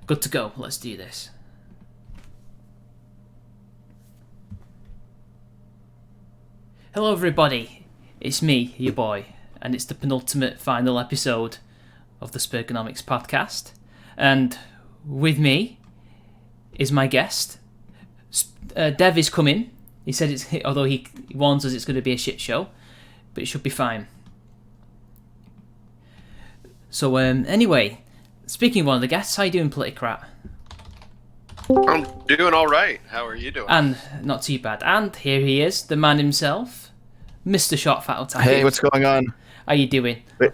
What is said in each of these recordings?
Good to go. Let's do this. Hello everybody, it's me, your boy, and it's the penultimate final episode of the Spergonomics podcast. And with me is my guest. Dev is coming. He said although he warns us it's going to be a shit show, but it should be fine. So anyway, speaking of one of the guests, how you doing, Politicrat? I'm doing all right. How are you doing? And not too bad. And here he is, the man himself, Mr. Shot Fat Otaku. Hey, what's going on? How you doing? Wait,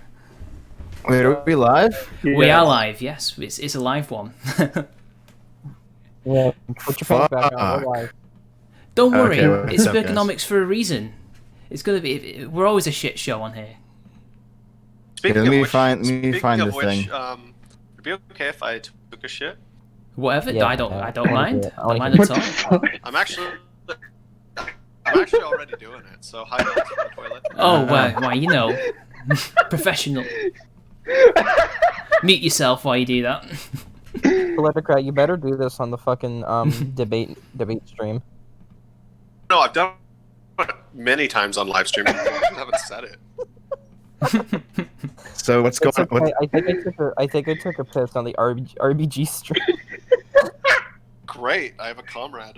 are we live? We are live, yes. It's a live one. Yeah, put your pants back on. We're live. Don't worry, Okay, it's what's up, Spergonomics for a reason. It's gonna be. We're always a shit show on here. Speaking let me of which, find speaking of this which, thing. Would it be okay if I took a shit? Whatever. Yeah, I don't mind. yeah. I don't mind at all. I'm actually already doing it. So hi, guys, in the toilet. Oh, why? You know, professional. Mute yourself while you do that. Politicrat, you better do this on the fucking debate stream. No, I've done it many times on live stream. I haven't said it. So what's going It's on? okay. I think I took a piss on the RBG stream. Great, I have a comrade.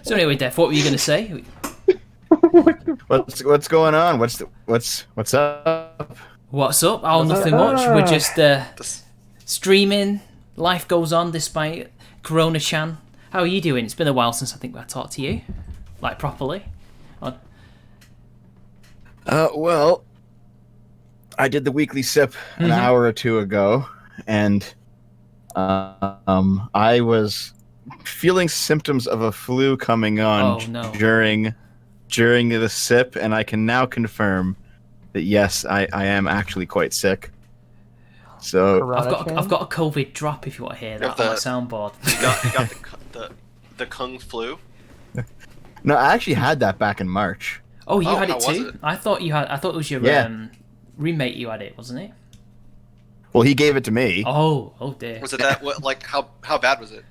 So anyway, Def, what were you gonna say? What's going on? What's up? What's up? Oh, nothing much. We're just This- streaming. Life goes on despite Corona-chan. How are you doing? It's been a while since I think I talked to you, like properly. Well, I did the weekly sip an hour or two ago, and I was feeling symptoms of a flu coming on Oh, no. during the sip, and I can now confirm that yes, I am actually quite sick. So I've got a COVID drop if you want to hear that on my soundboard. You got the kung flu. no, I actually had that back in March. Oh, you had how it was too? it? I thought it was your Yeah. roommate you had it, wasn't it? Well, he gave it to me. Oh dear. Was it that? Like how bad was it?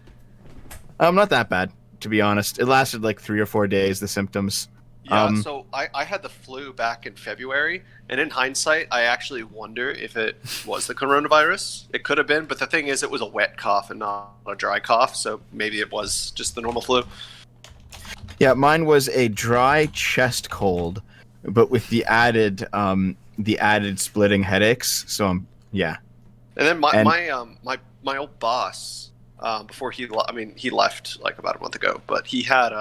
Not that bad, to be honest. It lasted like 3 or 4 days, the symptoms. Yeah, so I had the flu back in February, and in hindsight, I actually wonder if it was the coronavirus. It could have been, but the thing is, it was a wet cough and not a dry cough, so maybe it was just the normal flu. Yeah, mine was a dry chest cold, but with the added splitting headaches. So yeah. And then my old boss, before he left like about a month ago, but he had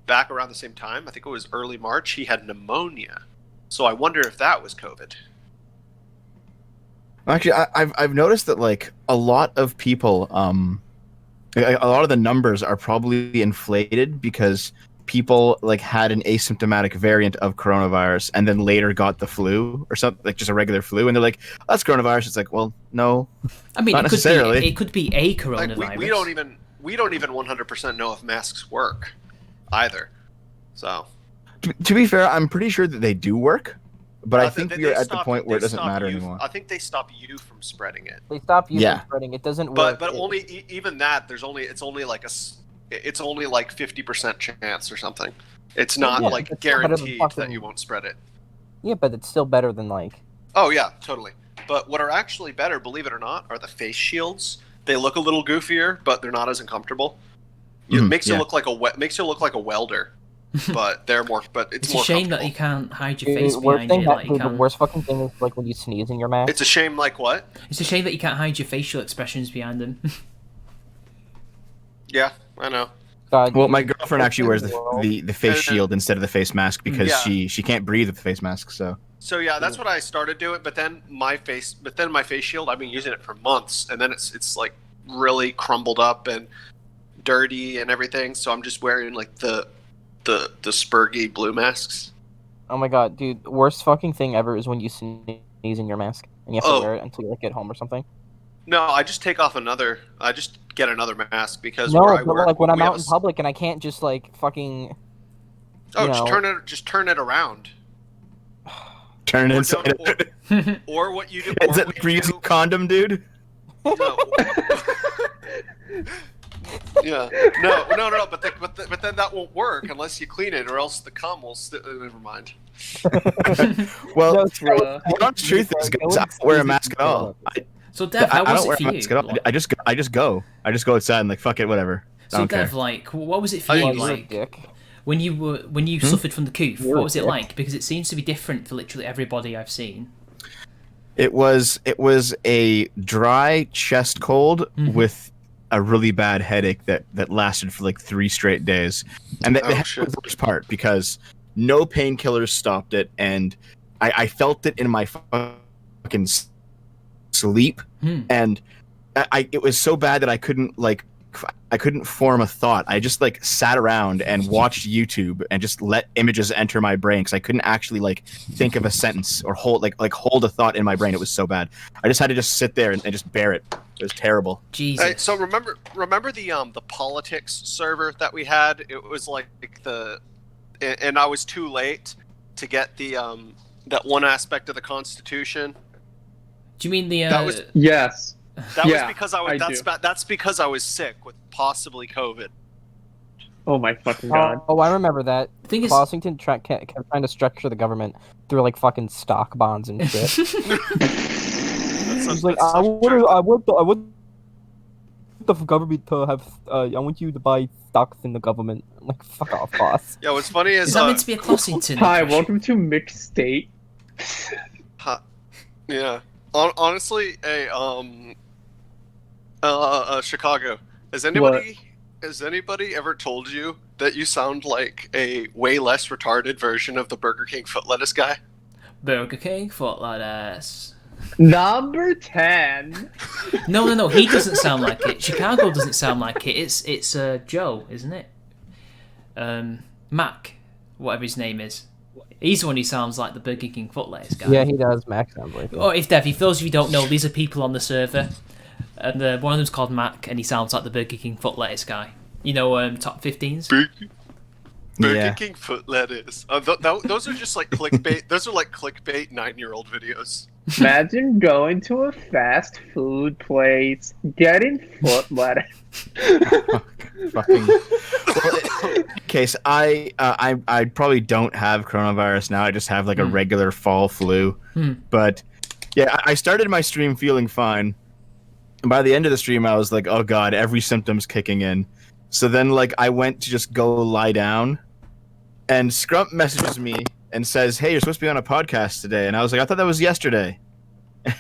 back around the same time, I think it was early March, he had pneumonia. So I wonder if that was COVID. Actually, I've noticed that like a lot of people, a lot of the numbers are probably inflated because people like had an asymptomatic variant of coronavirus and then later got the flu or something, like just a regular flu, and they're like, that's coronavirus. It's like, well, no. I mean, Not necessarily. it could be a Like coronavirus. we don't even 100% know if masks work either. So To be fair, I'm pretty sure that they do work, but I think they we're at the stop- point where it they doesn't stop matter you- anymore. I think they stop you from spreading it. They stop you Yeah. from spreading. It doesn't But work. only even that. It's only like it's only like 50% chance or something. It's not Yeah, like it's still better than guaranteed fucking- that you won't spread it. Yeah, but it's still better than like. Oh yeah, totally. But what are actually better, believe it or not, are the face shields. They look a little goofier, but they're not as uncomfortable. It makes you yeah. look like a welder, but they're more. But it's It's a more shame that comfortable. you can't hide your Dude, face worst behind thing it. that, Like you dude, the can. worst fucking thing is like when you sneeze in your mask. It's a shame. Like what? It's a shame that you can't hide your facial expressions behind them. Yeah, I know. God, Well, dude, my girlfriend actually wears world. the face shield instead of the face mask because Yeah. she can't breathe with the face mask. So So yeah, that's what I started doing. But then my face shield, I've been using it for months, and then it's like really crumbled up and dirty and everything. So I'm just wearing like the Spurgy blue masks. Oh my god, dude! Worst fucking thing ever is when you sneeze in your mask and you have to Oh. wear it until you like get home or something. No, I just take off another. I just get another mask because No, where I but work, like when I'm we have out in a s- public and I can't just like fucking. Oh, you know. just turn it around. turn it Or inside. don't- Or what you do? Is or it what like you reusing do- a condom, dude? No. Yeah. No. But then that won't work unless you clean it, or else the cum will. Never mind. Well, No, the honest truth is, guys, I don't wear a mask at all. So Dev, how I was don't it wear for a you? mask at all. I just go outside and like fuck it, whatever. I So don't Dev, care. like, what was it for Oh, you? you're a Like, dick. when you suffered from the coof, You're what a was it dick. like? Because it seems to be different for literally everybody I've seen. It was a dry chest cold Mhm. with a really bad headache that lasted for like 3 straight days, and that Oh, was shit. the worst part because no painkillers stopped it, and I felt it in my fucking sleep, Hmm. and it was so bad that I couldn't form a thought. I just like sat around and watched YouTube and just let images enter my brain because I couldn't actually like think of a sentence or hold a thought in my brain. It was so bad. I just had to just sit there and just bear it. It was terrible. Jesus. Hey, so remember the politics server that we had? It was like and I was too late to get the that one aspect of the Constitution. Do you mean the? That was- Yes. That was Yeah, because that's because I was sick with possibly COVID. Oh my fucking god. Oh, I remember that. The thing is, Washington kept trying to structure the government through like fucking stock bonds and shit. He's like, I want the government to have. I want you to buy stocks in the government. I'm like, fuck off, boss. Yeah, what's funny is is that meant to be a Clossington? Hi, impression? welcome to Mixed State. yeah. Honestly, Chicago. Has anybody ever told you that you sound like a way less retarded version of the Burger King foot lettuce guy? Burger King, foot lettuce. Number 10. No. He doesn't sound like it. Chicago doesn't sound like it. It's Joe, isn't it? Mac, whatever his name is. He's the one who sounds like the Burger King foot lettuce guy. Yeah, he does. Max sounds like it. Oh, if Dev, for those of you who don't know, these are people on the server, and one of them's called Mac, and he sounds like the Burger King foot lettuce guy. You know, top 15s. Burger Yeah. King foot lettuce. Those are just like clickbait. Those are like clickbait 9-year-old videos. Imagine going to a fast food place, getting foot lettuce. Fucking. Well, in case I probably don't have coronavirus now. I just have like a regular fall flu. But yeah, I started my stream feeling fine. And by the end of the stream, I was like, oh god, every symptom's kicking in. So then like I went to just go lie down, and Scrump messages me and says, hey, you're supposed to be on a podcast today. And I was like, I thought that was yesterday. I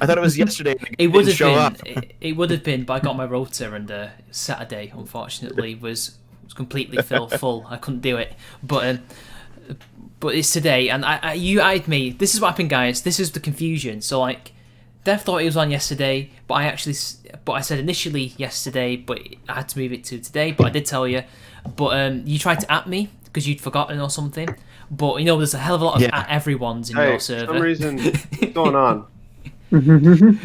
thought it was yesterday. It would have show been. up. It would have been, but I got my rota, and Saturday, unfortunately, was completely full. I couldn't do it, but it's today, and you eyed me. This is what happened, guys. This is the confusion. So like, Dev thought it was on yesterday, but I said initially yesterday, but I had to move it to today. But I did tell you. But you tried to at me because you'd forgotten or something. But you know, there's a hell of a lot of at everyone's in your For server. some reason, what's going on?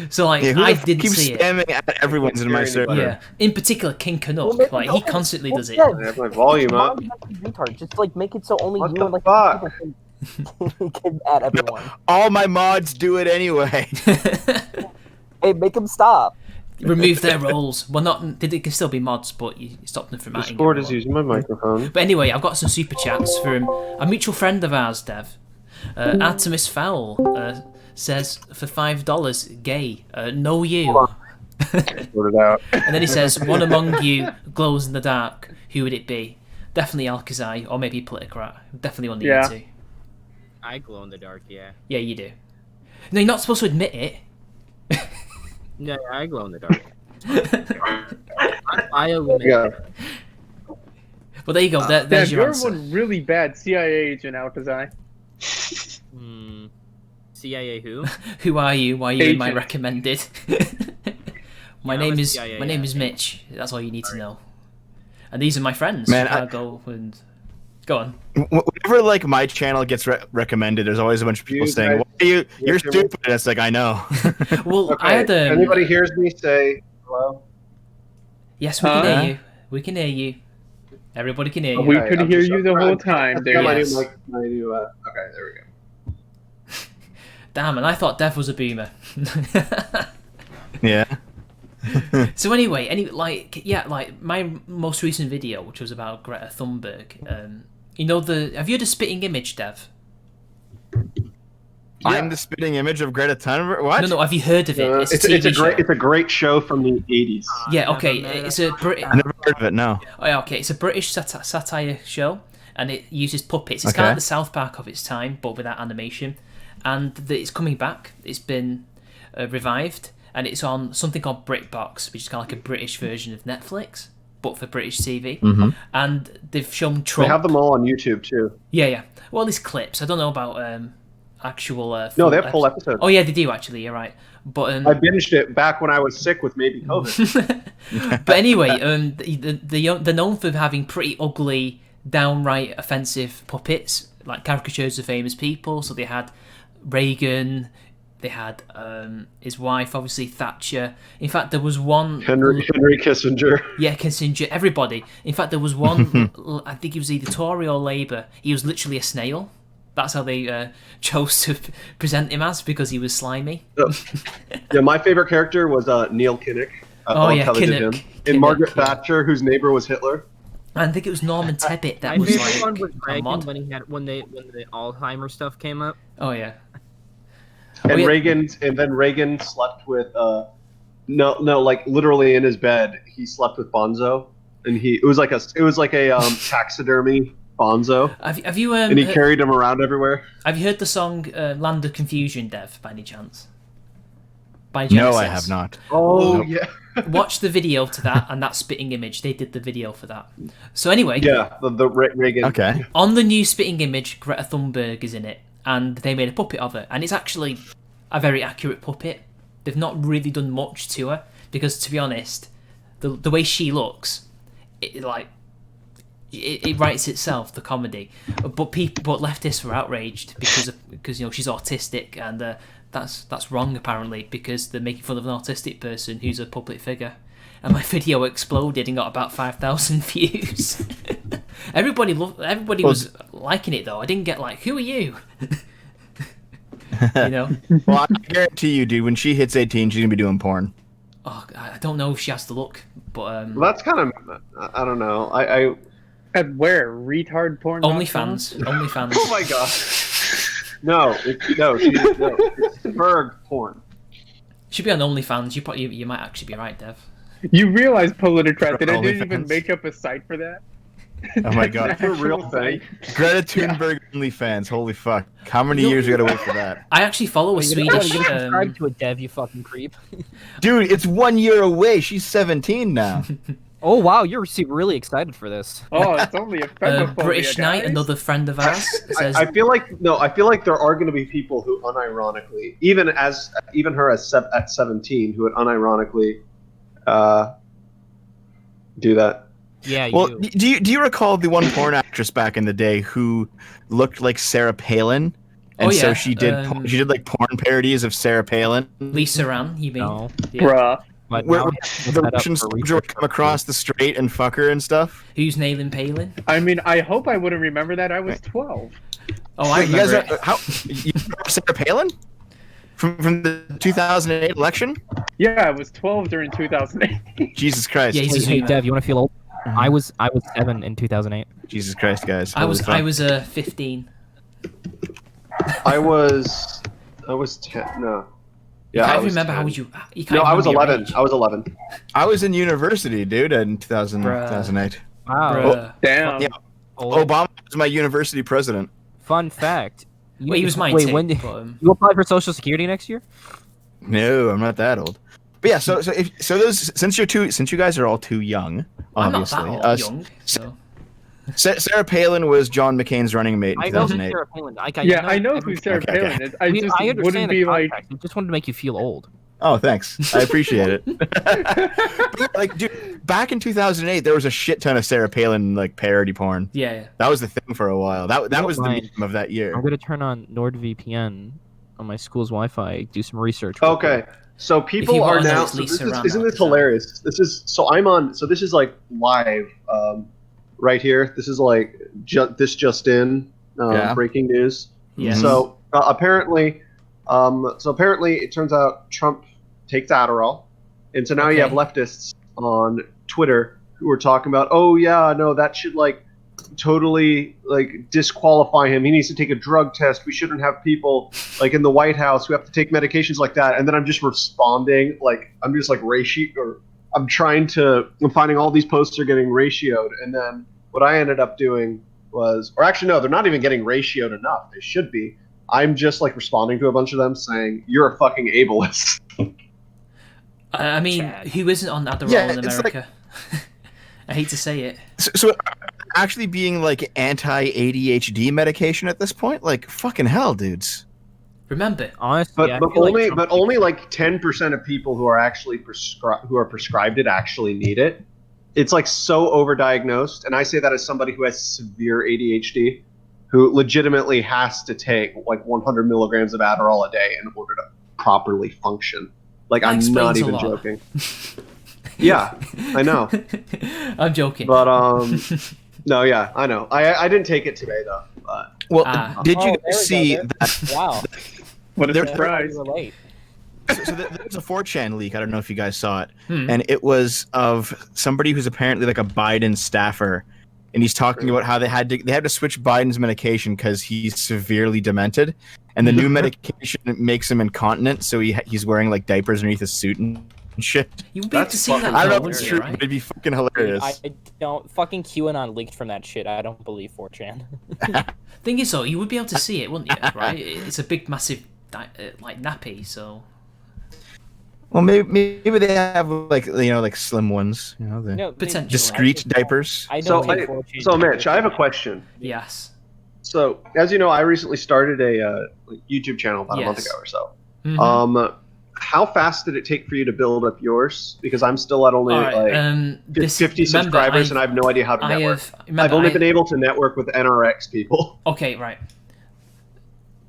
So like, Yeah, who I the f- didn't keeps see it. spamming at everyone's in my hear server. Yeah, in particular, King Canuck, Well, like he constantly does it. I have my volume up. Retard. Just like make it so only What you the and like fuck? people can add everyone. All my mods do it anyway. Hey, make them stop. Remove their roles. Well, not they can still be mods, but you stop them from adding. Discord is everyone. using my microphone. But anyway, I've got some super chats from a mutual friend of ours, Dev. Artemis Fowl says for $5, gay. No you. Sort it out. And then he says, one among you glows in the dark. Who would it be? Definitely Alkazai, or maybe Politicrat. Definitely one of Yeah. you two. I glow in the dark, yeah. Yeah, you do. No, you're not supposed to admit it. Yeah, I glow in the dark. I Yeah. Well, there you go. There's your you're answer. one really bad CIA agent, Alcazar. CIA who? Who are you? Why are you in my Agent. recommended? My Yeah, name I'm a is CIA my name is agent. Mitch. That's all you need to know. And these are my friends. Man, Chicago and go on. Whenever like my channel gets recommended, there's always a bunch of people You saying, guys- "Why are you're hear me? stupid." And it's like I know. Well, Okay. I had Anybody hears me say hello? Yes, we can Huh? hear you. We can hear you. Everybody can hear you. We Okay, could I'm hear just- you the I'm- whole I'm- time I've there. got my Yes. new mic- my new, okay, there we go. Damn, and I thought Dev was a boomer. Yeah. So anyway, like my most recent video, which was about Greta Thunberg. Have you heard of Spitting Image, Dev? I'm the spitting image of Greta Thunberg. What? No, have you heard of it? It's a It's TV a great show. it's a great show from the 80s. Yeah, okay. Never met It's her. a Brit. I never heard of it. No. Oh, yeah, okay. It's a British satire show, and it uses puppets. It's kind of Okay. like the South Park of its time, but without animation. And it's coming back. It's been revived, and it's on something called BritBox, which is kind of like a British version of Netflix, but for British TV. Mhm. And they've shown They Trump. have them all on YouTube too. Yeah. Well, there's clips. I don't know about actual. No, they have full episodes. Oh yeah, they do actually. You're right. But I binged it back when I was sick with maybe COVID. but anyway, they're known for having pretty ugly, downright offensive puppets, like caricatures of famous people. So they had Reagan, they had his wife, obviously Thatcher. In fact, there was one Henry Kissinger. Yeah, Kissinger, everybody. In fact, there was one. I think he was either Tory or Labour. He was literally a snail. That's how they chose to present him as, because he was slimy. Yeah, my favorite character was Neil Kinnock. Oh, yeah, how they did Kinnock. him. Kinnock, And Margaret yeah. Thatcher, whose neighbor was Hitler. I think it was Norman Tebbit that My was favorite like one was a Reagan mod. when the Alzheimer's stuff came up. Oh yeah. And yeah. then Reagan slept with like literally in his bed he slept with Bonzo, and it was like a taxidermy Bonzo, Have you and he carried him around everywhere. have you heard the song "Land of Confusion," Dev, by any chance? By Genesis? No, I have not. Oh Nope. yeah, Watch the video to that, and that Spitting Image. They did the video for that. So anyway, yeah, the Reagan. Okay. on the new Spitting Image, Greta Thunberg is in it, and they made a puppet of her, and it's actually a very accurate puppet. They've not really done much to her, because to be honest, the way she looks, it writes itself, the comedy. But leftists were outraged because she's autistic, and that's wrong apparently, because they're making fun of an autistic person who's a public figure. And my video exploded and got about 5,000 views. Everybody was liking it though. I didn't get like, who are you? You know? Well, I guarantee you, dude, when she hits 18, she's gonna be doing porn. Oh, I don't know if she has to look, but Well, that's kind of I don't know. I At where? Retard porn? OnlyFans. oh my god. No, it's Sperg porn. Should be on OnlyFans. You might actually be right, Dev. You realize, Politicrat, that I didn't even OnlyFans? make up a site for that? Oh my god. That's a real thing. Greta Thunberg OnlyFans. Holy fuck. How many years we gotta wait for that? I actually follow a Swedish. You're gonna subscribe to a dev, you fucking creep. Dude, it's 1 year away. She's 17 now. Oh wow, you're really excited for this. Oh, it's only a femophobia, British Knight, guys. another friend of ours, says. I feel like there are going to be people who unironically, even her at 17, who would unironically do that. Yeah, Well, you. do you recall the one porn actress back in the day who looked like Sarah Palin? And Oh, yeah, so she did like porn parodies of Sarah Palin. Lisa Ann, you mean? No. Yeah. Bruh. But Where now where we have to the look that up Russian for soldier research would come across the street and fuck her and stuff. Who's nailing Palin? I mean, I hope I wouldn't remember that. I was 12. Oh, I Wait, you guys remember. are you remember Sarah Palin from the 2008 election? Yeah, I was 12 during 2008. Jesus Christ! Yeah, he's a Hey, zoomer. Dev, you want to feel old? I was 7 in 2008. Jesus Christ, guys! I was Holy fuck. 15. I was 10. No. Yeah, I I can't was remember 10. how would you. You can't No, I was remember your 11. age. I was 11. I was in university, dude, in 2008. Wow. Bruh. Damn. Yeah. Old. Obama was my university president. Fun fact. Well, he was mine Wait, too. when did but, you apply for Social Security next year? No, I'm not that old. But yeah, since you guys are all too young, I'm not obviously. that old, young. So. Sarah Palin was John McCain's running mate in I know who 2008. Sarah Palin. I know who Sarah Okay, okay. Palin is. I just I understand wouldn't the be like. context. I just wanted to make you feel old. Oh, thanks. I appreciate it. Like, dude, back in 2008, there was a shit ton of Sarah Palin like parody porn. Yeah. That was the thing for a while. That don't was the mind. meme of that year. I'm gonna turn on NordVPN on my school's Wi-Fi. Do some research. Okay. So people you are wanna know, now. it's So Lisa Ram isn't at this the time. hilarious? This is like live, right here. This is like just in Yeah. breaking news. Yeah. So apparently it turns out Trump takes Adderall, And so now you have Okay. leftists on Twitter who are talking about, oh yeah, no, that should like totally like disqualify him. He needs to take a drug test. We shouldn't have people like in the White House who have to take medications like that. And then I'm just responding, like I'm just like I'm finding all these posts are getting ratioed. And then what I ended up doing was, or actually no, they're not even getting ratioed enough. They should be. I'm just like responding to a bunch of them saying, "You're a fucking ableist." I mean, Chad. who isn't on Adderall Yeah, in it's America? I hate to say it. So actually being like anti-ADHD medication at this point, like fucking hell, dudes. Remember, Honestly, But I but feel like only some but people- only like 10% of people who are actually prescribed it actually need it. It's like so overdiagnosed, and I say that as somebody who has severe ADHD, who legitimately has to take like 100 milligrams of Adderall a day in order to properly function. Like That I'm explains not a even lot. joking. Yeah, I know. I'm joking. But no, yeah, I know. I didn't take it today though. But Well, Ah. did you Oh, there we go, see there- that? Wow. What a There- surprise. You were late. So there's a 4chan leak. I don't know if you guys saw it, Hmm. and it was of somebody who's apparently like a Biden staffer, and he's talking about how they had to switch Biden's medication because he's severely demented, and the new medication makes him incontinent, so he's wearing like diapers underneath his suit and shit. You would be able That's to see that, fucking- I don't know though, if it's wouldn't true, you, but right? it'd be fucking hilarious. I don't. Fucking QAnon leaked from that shit. I don't believe 4chan. Thing is, though, you would be able to see it, wouldn't you? Right? It's a big, massive, like nappy. So Well, maybe they have like like slim ones, No, they- Potentially. discreet diapers. I so don't take 4chan. so Mitch, I have a question. yes. So as you know, I recently started a YouTube channel about a month Yes. ago or so. Mhm. How fast did it take for you to build up yours? Because I'm still at only All right. like This 50 remember, subscribers, and I have no idea how to network. I've only been able to network with NRX people. Okay, right.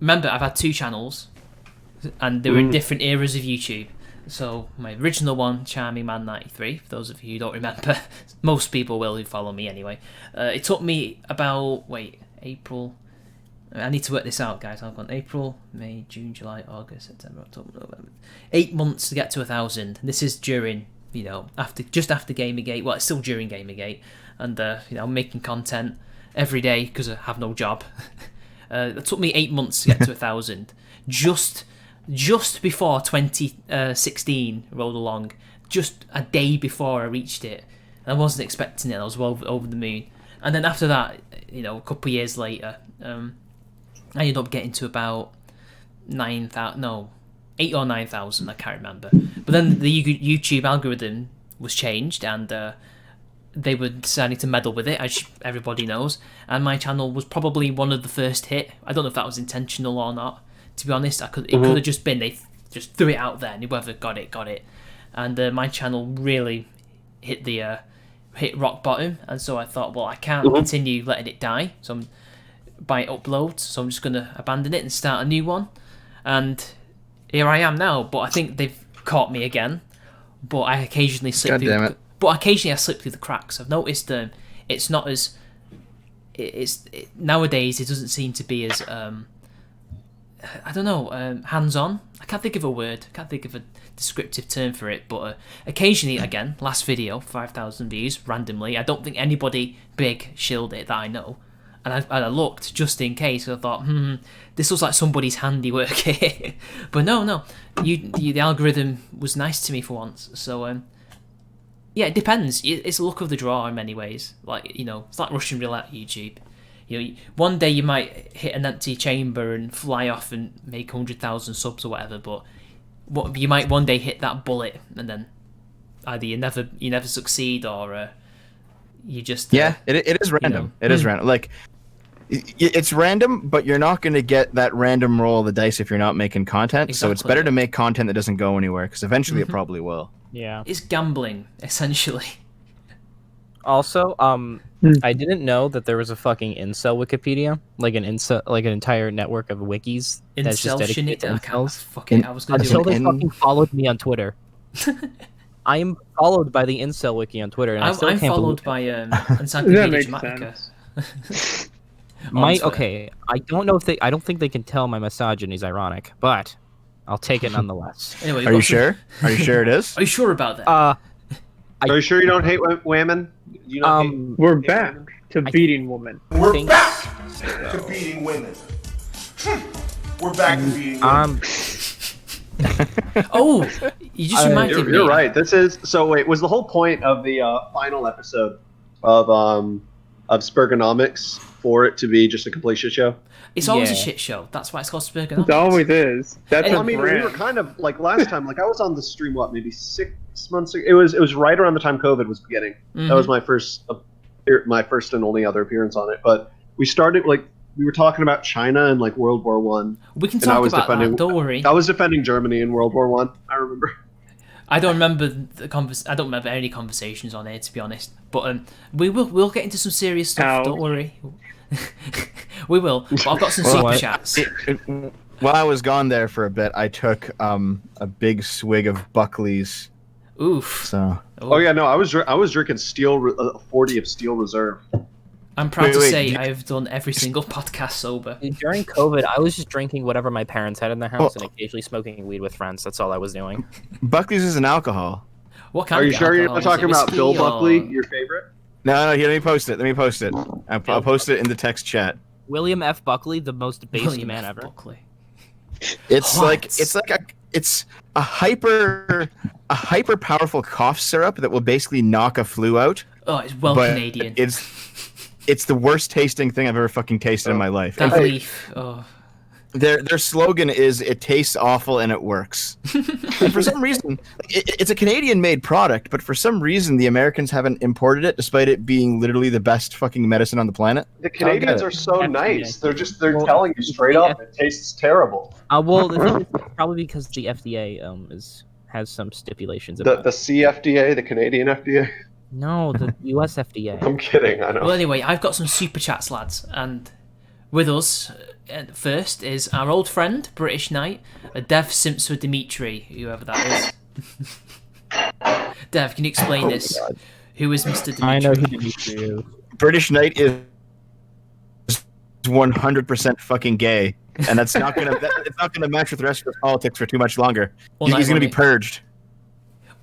Remember, I've had two channels, and they were in different eras of YouTube. So my original one, Charming Man 93, for those of you who don't remember, most people will who follow me anyway. It took me about April. I need to work this out, guys. I've gone April, May, June, July, August, September, October, November. 8 months to get to 1,000. This is during, after Gamergate. Well, it's still during Gamergate, and I'm making content every day because I have no job. It took me 8 months to get to 1,000. Just before 2016 rolled along, just a day before I reached it. I wasn't expecting it. I was well over the moon. And then after that, a couple of years later, I ended up getting to about 8 or 9,000. I can't remember. But then the YouTube algorithm was changed, and they were deciding to meddle with it, as everybody knows. And my channel was probably one of the first hit. I don't know if that was intentional or not. To be honest, it could have just been they just threw it out there, and whoever got it. And my channel really hit rock bottom, and so I thought, well, I can't continue letting it die. So by uploads, so I'm just gonna abandon it and start a new one. And here I am now. But I think they've caught me again. But I occasionally slip God through. damn it. But occasionally I slip through the cracks. I've noticed it's not as nowadays. It doesn't seem to be as I don't know, hands-on. I can't think of a word. I can't think of a descriptive term for it. But occasionally, again, last video, 5,000 views randomly. I don't think anybody big shilled it that I know. And I looked just in case. I thought, this looks like somebody's handiwork here. But no, the algorithm was nice to me for once. So yeah, it depends. It's a luck of the draw in many ways. Like it's like Russian roulette, YouTube. One day you might hit an empty chamber and fly off and make 100,000 subs or whatever. But you might one day hit that bullet, and then either you never succeed, or you just Yeah, it is random. It is random. Like, it's random, but you're not going to get that random roll of the dice if you're not making content. So it's Exactly, better yeah. to make content that doesn't go anywhere, because eventually it probably will. Yeah. It's gambling essentially. Also, I didn't know that there was a fucking incel Wikipedia, like an entire network of wikis that's just dedicated to incels. I was gonna do Until it. they fucking followed me on Twitter. I am followed by the incel wiki on Twitter, and I still I'm can't followed believe by That Encyclopedia makes Dramatica. sense. My Twitter. okay, I don't think they can tell my misogyny is ironic, but I'll take it nonetheless. Anyway, Are you sure? Are you sure it is? Are you sure about that? Are you sure you don't hate women? You don't hate We're back to beating women. We're back to beating women. We're back to beating women. Oh, you just reminded me. You're right. This is so. Wait, was the whole point of the final episode of Spergonomics for it to be just a complete shit show? It's always a shit show. That's why it's called Spergonomics. It always is. That's I mean, we were kind of like last time. Like I was on the stream, maybe 6 months ago. It was right around the time COVID was beginning. That was my first and only other appearance on it. But we started we were talking about China and like World War One. We can talk about that. Don't worry. I was defending Germany in World War One. I remember. I don't remember I don't remember any conversations on here, to be honest. But we'll get into some serious stuff. Don't worry. We will. But I've got some super chats. While I was gone there for a bit, I took a big swig of Buckley's. Oof. So. Oh yeah, no, I was drinking 40 of Steel Reserve. I'm proud to say I've done every single podcast sober. During COVID, I was just drinking whatever my parents had in their house and occasionally smoking weed with friends. That's all I was doing. Buckley's is an alcohol. What kind Are of you sure you're alcohol? not talking about Bill Buckley, your favorite? No, here, let me post it. I'll post it in the text chat. William F. Buckley, the most basic William man F. ever. Buckley. It's What? it's a hyper powerful cough syrup that will basically knock a flu out. Oh, it's well but Canadian. It's the worst tasting thing I've ever fucking tasted in my life. That leaf. Oh. Their slogan is "It tastes awful and it works." And for some reason, it's a Canadian-made product, but for some reason the Americans haven't imported it, despite it being literally the best fucking medicine on the planet. The Canadians are so nice. They're telling you straight up it tastes terrible. Well, the thing is, probably because the FDA has some stipulations about The CFDA, the Canadian FDA. No, the US FDA. I'm kidding. I know. Well, anyway, I've got some super chats, lads, and with us first is our old friend, British Knight, Dev Simpson Dimitri, whoever that is. Dev, can you explain this? God. Who is Mr. Dimitri? I know who Dimitri is. British Knight is 100% fucking gay, and it's not gonna match with the rest of his politics for too much longer. He's gonna be purged.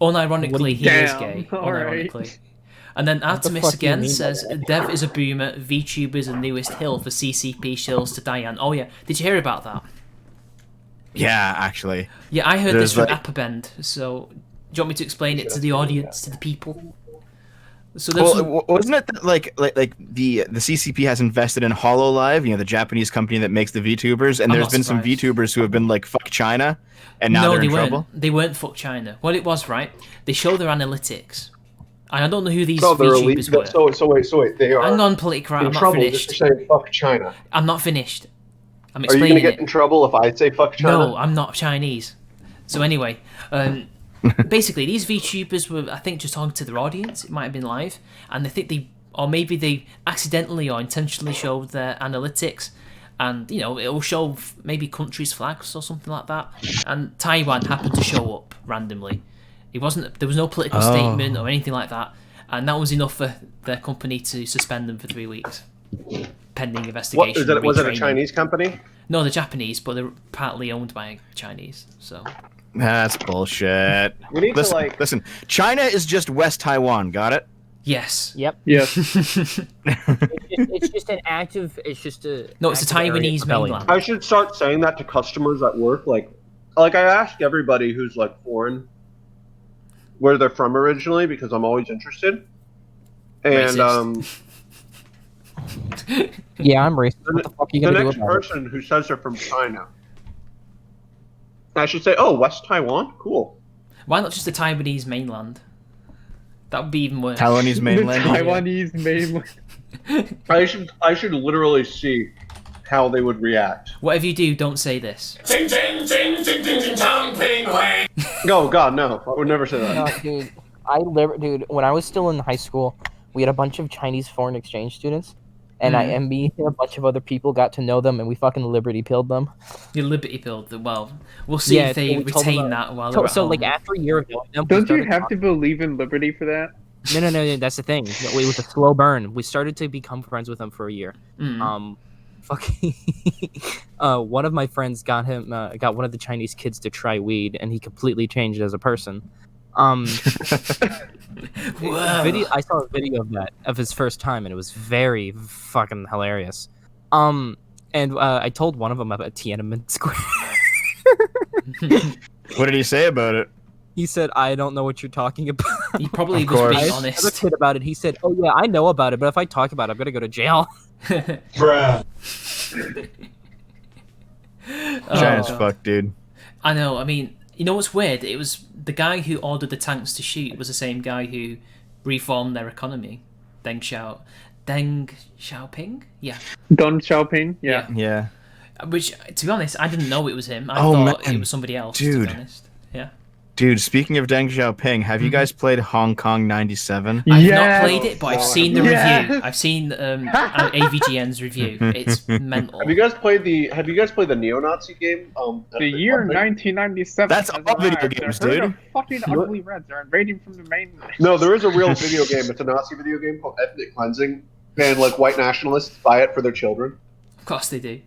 Unironically, he is gay. All right. Unironically. And then Artemis again says, Dev is a boomer, VTuber's the newest hill for CCP shills to Diane. Oh yeah, did you hear about that? Yeah, actually. Yeah, I heard this from Appabend, so do you want me to explain it to the audience, to the people? So wasn't it that like the CCP has invested in HoloLive, the Japanese company that makes the VTubers, and there's been some VTubers who have been like fuck China, and now they're in trouble? They weren't fuck China. What it was, right? They show their analytics. And I don't know who these VTubers were. So wait, they are. Hang on, Politicrat, I'm not finished. Just for saying fuck China. I'm not finished. I'm Are you explaining gonna get in trouble if I say fuck China? No, I'm not Chinese. So anyway, basically these VTubers were, I think, just talking to their audience. It might have been live, and maybe they accidentally or intentionally showed their analytics, and it'll show maybe countries' flags or something like that. And Taiwan happened to show up randomly. There was no political statement or anything like that, and that was enough for their company to suspend them for 3 weeks, pending investigation. Was it a Chinese company? No, they're Japanese, but they're partly owned by Chinese. So that's bullshit. We need listen. China is just West Taiwan. Got it? Yes. Yep. Yes. It's just an active. It's just a. No, it's a Taiwanese mainland. I should start saying that to customers at work. Like I ask everybody who's like foreign where they're from originally, because I'm always interested. And yeah, I'm racist. What the fuck are you gonna do about it? The next person who says they're from China, I should say, "Oh, West Taiwan, cool." Why not just the Taiwanese mainland? That would be even worse. Taiwanese mainland. The Taiwanese mainland. I should literally see how they would react. Whatever you do, don't say this. No, God, no. I would never say that. No, dude, when I was still in high school, we had a bunch of Chinese foreign exchange students, and me and a bunch of other people got to know them, and we fucking liberty pilled them. You liberty pilled them. Well, we'll see if they retain that while they're at home. Like after a year of knowing them, don't you have to believe in liberty for that? No. That's the thing. It was a slow burn. We started to become friends with them for a year. fucking one of my friends got one of the Chinese kids to try weed, and he completely changed as a person. I saw a video of his first time, and it was very fucking hilarious. And I told one of them about Tiananmen Square. What did he say about it? He said, "I don't know what you're talking about." He probably was being I honest. asked the kid about it. He said, "Oh yeah, I know about it, but if I talk about it, I'm gonna go to jail." Bruh. Giant as fuck, dude. I know. I mean, you know what's weird? It was the guy who ordered the tanks to shoot was the same guy who reformed their economy. Deng Xiaoping? Yeah. Deng Xiaoping? Yeah. Yeah. Which, to be honest, I didn't know it was him. I Oh, thought man. it was somebody else, to Dude. be honest. Yeah. Dude, speaking of Deng Xiaoping, have you guys played Hong Kong 97? I've Yes. not played it, but I've seen the Yes. review. I've seen AVGN's review. It's mental. Have you guys played the neo-Nazi game? The year 1997. That's has all video arrived. games, The herd dude. of fucking ugly reds are invading from the mainland. No, there is a real video game. It's a Nazi video game called Ethnic Cleansing, and like white nationalists buy it for their children. Of course they do.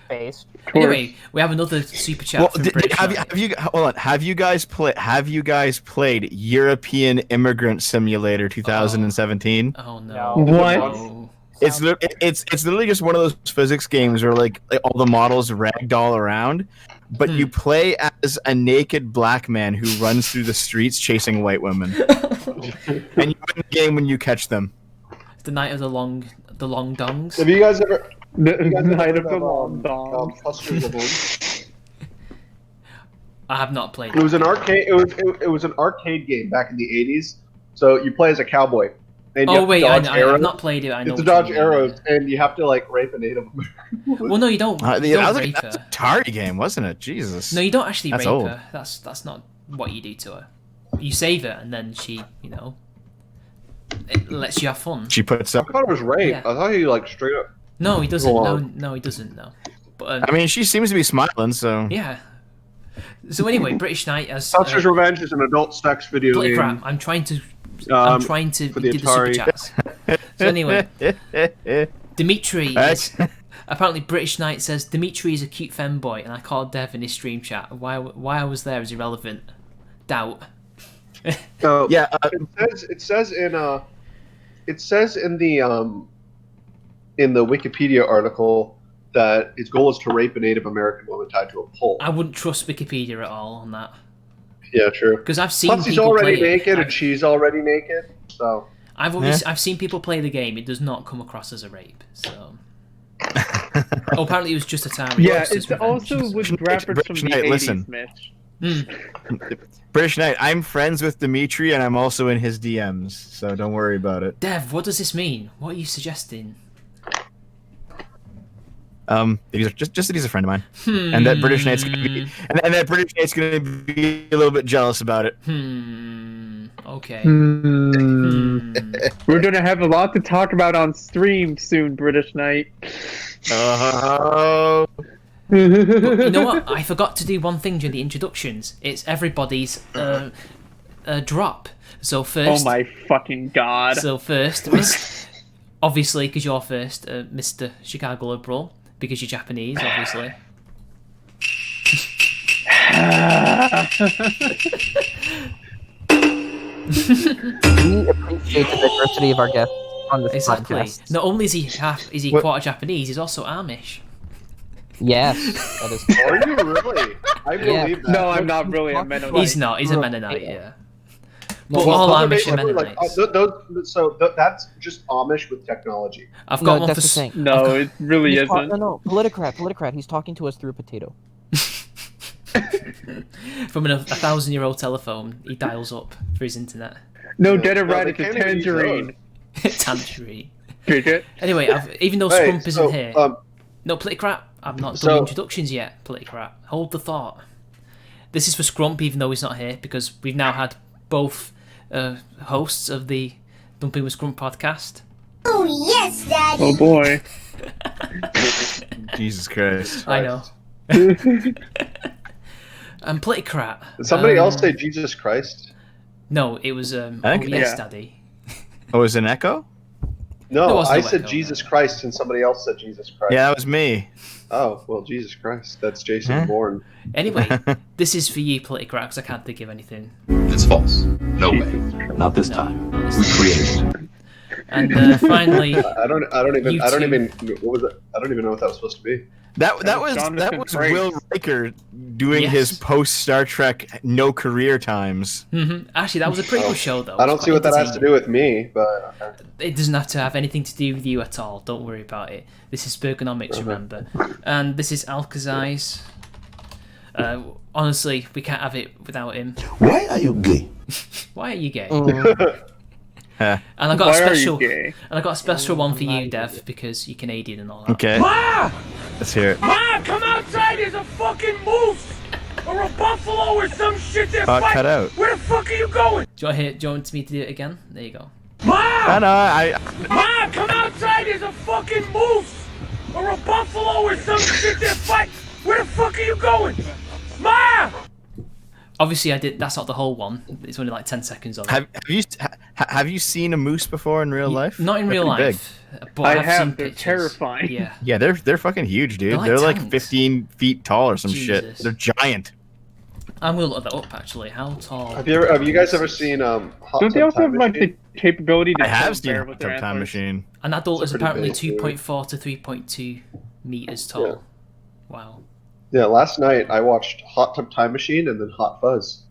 Based. Anyway, we have another super chat. Well, from British have Knight. you hold on? Have you guys played European Immigrant Simulator 2017? Oh no! What? No. It's literally just one of those physics games where like all the models ragdoll around, but you play as a naked black man who runs through the streets chasing white women, and you win the game when you catch them. The night of the long dongs. Have you guys ever? The You guys night ever of the heard long dong. Clusters of Moon? I have not played. It was an arcade. It was an arcade game back in the '80s. So you play as a cowboy. And you Oh have to wait, dodge I arrows. have not played it. I know. You have to which dodge one you mean. arrows, and you have to like rape a Native American. Well, no, you don't. You That don't was like rape that's her. a Atari game, wasn't it? Jesus. No, you don't actually That's rape old. her. That's not what you do to her. You save her, and then she, it lets you have fun. She puts I up. thought it was rape. Yeah. I thought he like straight up. No, he doesn't. Go No, on. no, he doesn't. No. But I mean, she seems to be smiling, so. yeah. So anyway, British Knight as Monsters Revenge is an adult sex video Bloody game. crap! I'm trying to for the do the super Atari. chats. So anyway, Dimitri is, apparently British Knight says Dimitri is a cute femboy, and I called Dev in his stream chat. Why I was there is irrelevant. Doubt. Yeah. It says in the Wikipedia article that its goal is to rape a Native American woman tied to a pole. I wouldn't trust Wikipedia at all on that Yeah, true. because I've seen Plus, he's people already play naked it. and she's already naked. So I've seen people play the game. It does not come across as a rape. So. Oh, apparently it was just a time. Yeah, it's also with graphics from British the Knight, 80s, listen. Mitch. British Knight, I'm friends with Dimitri, and I'm also in his DMs, so don't worry about it. Dev, what does this mean? What are you suggesting? Just that he's a friend of mine, and that British Knight's gonna be, and that British Knight's gonna be a little bit jealous about it. Okay. We're gonna have a lot to talk about on stream soon, British Knight. Oh. But you know what? I forgot to do one thing during the introductions. It's everybody's drop. So first. Oh my fucking god. So first, obviously, because you're first, Mr. Chicago Liberal, because you're Japanese, obviously. We appreciate the diversity of our guests on this Exactly. podcast. Not only is he quarter Japanese, he's also Amish. Yes, that is are you really? I believe that. No, I'm not really a Mennonite. He's not. He's a Mennonite. Yeah. But Well, all those are Amish are basically, like, Mennonites. that's just Amish with technology. I've got No, one that's for the thing. No, it really He's isn't. No, Politicrat. He's talking to us through a potato. from a 1,000-year-old telephone. He dials up for his internet. No, get it No, right. they It's a can't even use tangerine. Tangerine. Cricket. Anyway, even though Hey, Scrump isn't so, here. No, Politicrat. I've not done so- introductions yet, Politicrat. Hold the thought. This is for Scrump, even though he's not here, because we've now had both hosts of the Dumping with Scrump podcast. Oh, yes, Daddy. Oh boy. Jesus Christ. I know. And Politicrat. Did somebody else say Jesus Christ? No, it was. think- yes, Yeah. Daddy. Oh, is it an echo? There No, was no I echo said there. Jesus Christ, and somebody else said Jesus Christ. Yeah, that was me. Oh, well, Jesus Christ. That's Jason Huh? Bourne. Anyway, this is for you, Politicrat, because I can't think of anything. It's false. No way. Not this No, time. not this We time. created it. And finally, I don't even YouTube. what was it? I don't even know what that was supposed to be. That was Jonathan Frakes. Will Riker doing Yes. his post Star Trek no career times. Actually, that was a pretty good show, though. I It don't was see quite what that has to do with me, but It doesn't have to have anything to do with you at all. Don't worry about it. This is Spergonomics, remember. And this is Alcazar's. Honestly, we can't have it without him. Why are you gay? Why are you gay? Huh. And I got Why a are you special. gay? And I got a special one for you, Dev, because you're Canadian and all that. Okay. Ma! Let's hear it. Ma, come outside! There's a fucking moose! Or a buffalo or some shit there fighting! Cut out. Where the fuck are you going? Do you want me to do it again? There you go. Ma! I Ma, come outside! There's a fucking moose! Or a buffalo or some shit there fighting! Where the fuck are you going? Ma! Obviously, I did. That's not the whole one. It's only like 10 seconds of it. have you seen a moose before in real life? Not in They're real pretty life. But I have seen They're pictures. terrifying. Yeah. Yeah, they're fucking huge, dude. They're like They're like tanks. 15 feet tall or some shit. Jesus. They're giant. I'm gonna look that up actually. How tall? have you guys ever seen Hot Don't they Tub also Time have like Machine? the capability to I have kill a seen bear Hot with Tub their Time antlers? Machine. An adult It's is a pretty apparently big, 2.4 to 3.2 meters tall. Yeah. Wow. Yeah, last night I watched Hot Tub Time Machine and then Hot Fuzz.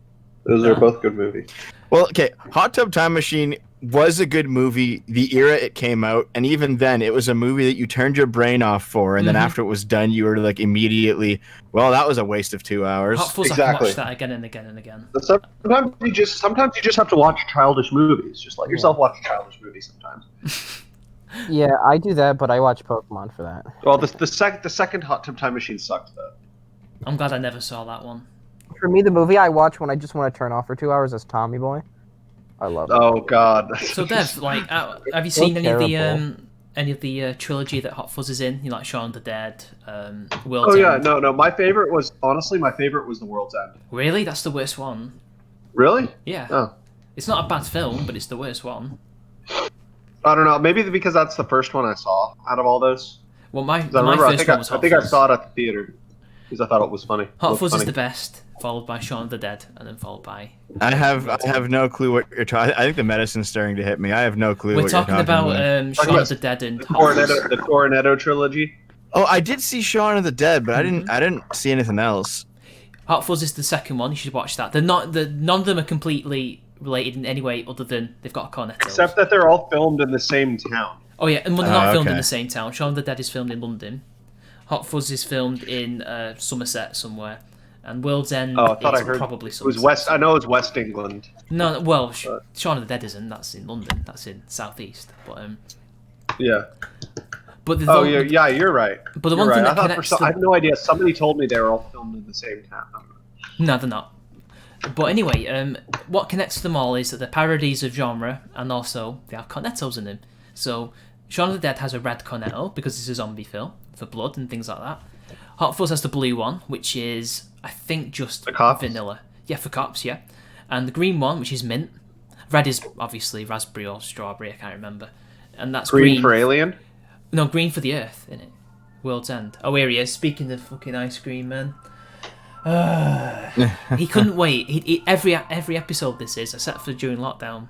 Those are Oh. both good movies. Well, okay, Hot Tub Time Machine was a good movie the era it came out, and even then it was a movie that you turned your brain off for, and then after it was done you were like immediately, well, that was a waste of 2 hours. Hot Fuzz, I Exactly. can watch that again and again and again. But sometimes you just have to watch childish movies. Just let yourself watch a childish movie sometimes. Yeah, I do that, but I watch Pokemon for that. Well, the second Hot Tub Time Machine sucked though. I'm glad I never saw that one. For me, the movie I watch when I just want to turn off for 2 hours is Tommy Boy. I love it. Oh God. So Dev, like, have you seen So any of the trilogy that Hot Fuzz is in? You know, like Shaun of the Dead, World's Oh yeah, End. no. My favorite was The World's End. Really, that's the worst one. Really? Yeah. Oh. It's not a bad film, but it's the worst one. I don't know. Maybe because that's the first one I saw out of all those. Well, my 'Cause I remember, first one was I Hot think I Fuzz. saw it at the theater because I thought it was funny. Hot Looked Fuzz is funny. the best, followed by Shaun of the Dead, and then followed by. I have no clue what you're talking. I think the medicine's starting to hit me. I have no clue. We're what talking you're talking about Shaun of the Dead and The Hot Fuzz. Coronetto trilogy. Oh, I did see Shaun of the Dead, but I didn't see anything else. Hot Fuzz is the second one. You should watch that. None of them are completely related in any way other than they've got a cornetto. Except that they're all filmed in the same town. Oh yeah, and they're not filmed in okay. the same town. Shaun of the Dead is filmed in London. Hot Fuzz is filmed in Somerset somewhere, and World's End Oh, I thought is I heard probably it Somerset. was West. I know it's West England. No, well, Shaun of the Dead isn't. That's in London. That's in South East. But Yeah. but the Oh yeah, you're right. But the You're one thing right. that I connects I had no idea. Somebody told me they were all filmed in the same town. No, they're not. But anyway, what connects them all is that they're parodies of genre, and also they have cornettos in them. So Shaun of the Dead has a red cornetto because it's a zombie film for blood and things like that. Hot Fuzz has the blue one, which is I think just For cops? vanilla. Yeah, for cops, yeah. And the green one, which is mint. Red is obviously raspberry or strawberry, I can't remember. And that's Green for Alien. No, green for the Earth, innit? World's End. Oh, here he is. Speaking of fucking ice cream, man. He couldn't wait. He every episode this is, except for during lockdown.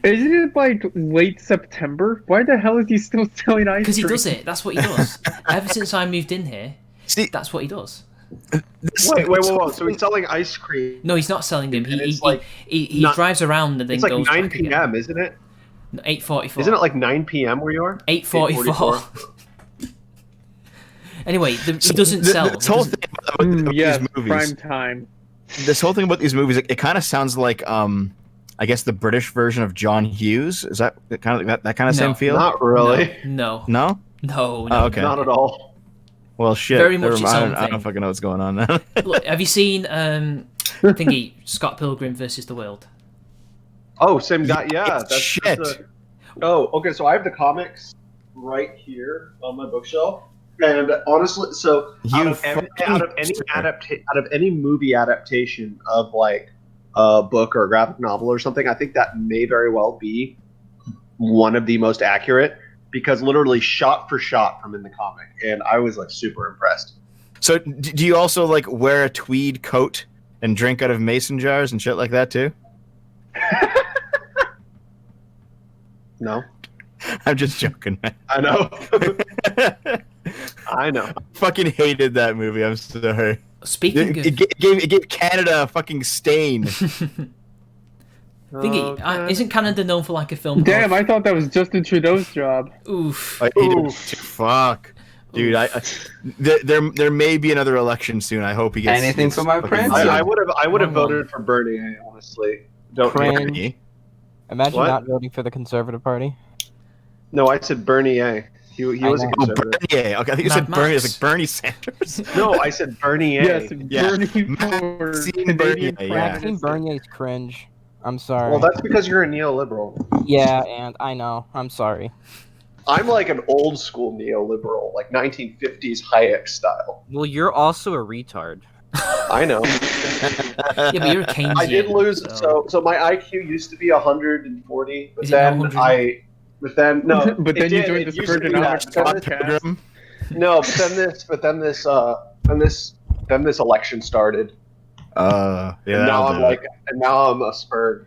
Isn't it like late September? Why the hell is he still selling ice cream? Because he does it. That's what he does. Ever since I moved in here, See, that's what he does. Wait. So he's selling ice cream. No, he's not selling them. And He it's like he drives around and then It's like goes 9 back again. p.m., isn't it? 8:44. Isn't it like 9 p.m. where you are? 8:44. Anyway, he doesn't sell. This whole thing about Yes, these movies. prime time. This whole thing about these movies, it kind of sounds like I guess the British version of John Hughes. Is that kind of that kind of No. same feel? Not really. No. No. No. Oh, okay. Not at all. Well, shit. Very much Never its mind. own I don't thing. fucking know what's going on now. Look, have you seen thingy Scott Pilgrim versus the World? Oh, same guy. Yeah. It's That's shit. Oh, okay. So I have the comics right here on my bookshelf, and honestly, so out of any movie adaptation of like a book or a graphic novel or something, I think that may very well be one of the most accurate, because literally shot for shot from in the comic, and I was like super impressed. So, do you also like wear a tweed coat and drink out of mason jars and shit like that too? No, I'm just joking, man. I know. I know. Fucking hated that movie. I'm sorry. Speaking It gave Canada a fucking stain. Thingy, isn't Canada known for like a film? Damn, I thought that was Justin Trudeau's job. Oof. I hated it too. Fuck. Dude, there may be another election soon. I hope he gets anything for my prince. I would have voted for Bernie, honestly. Don't Cringe. Imagine What? not voting for the Conservative Party. No, I said Bernier. He was a know. conservative. Bernier. Okay, I think you said Mad Bernie. Max. It's like Bernie Sanders. No, I said Bernier. Yes, Yeah. Bernie for Maxime Canadian Bernier, Prime yeah. Maxime Minister. Bernier's cringe. I'm sorry. Well, that's because you're a neoliberal. Yeah, and I know. I'm sorry. I'm like an old school neoliberal, like 1950s Hayek style. Well, you're also a retard. I know. Yeah, but you're a Keynesian. I did lose. So my IQ used to be 140, but Is it now then 100? But then no. But then it you did, joined it the used to be that, Spergonomics but then this- podcast. No, but then this election started. Yeah. And now I'm a Spurg,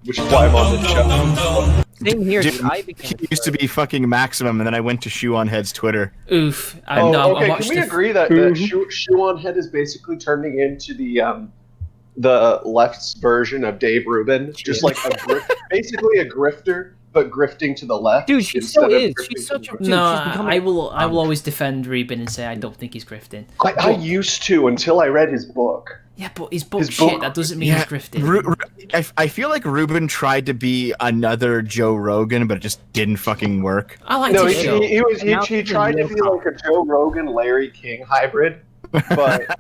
which is why I'm on this show. Same here. Dude, I became he used to be fucking Maximum, and then I went to Shoe on Head's Twitter. Oof. I Okay, watched can we the- agree that Shoe on Head is basically turning into the left's version of Dave Rubin, just like basically a grifter, but grifting to the left. Dude, she instead so of is. grifting She's to such the a. right. Dude, No, she's becoming I will always defend Rubin and say I don't think he's grifting. I used to until I read his book. Yeah, but his book's His shit. book- That doesn't mean he's grifting. I feel like Ruben tried to be another Joe Rogan, but it just didn't fucking work. I like No, his show. he tried to be like a Joe Rogan, Larry King hybrid, but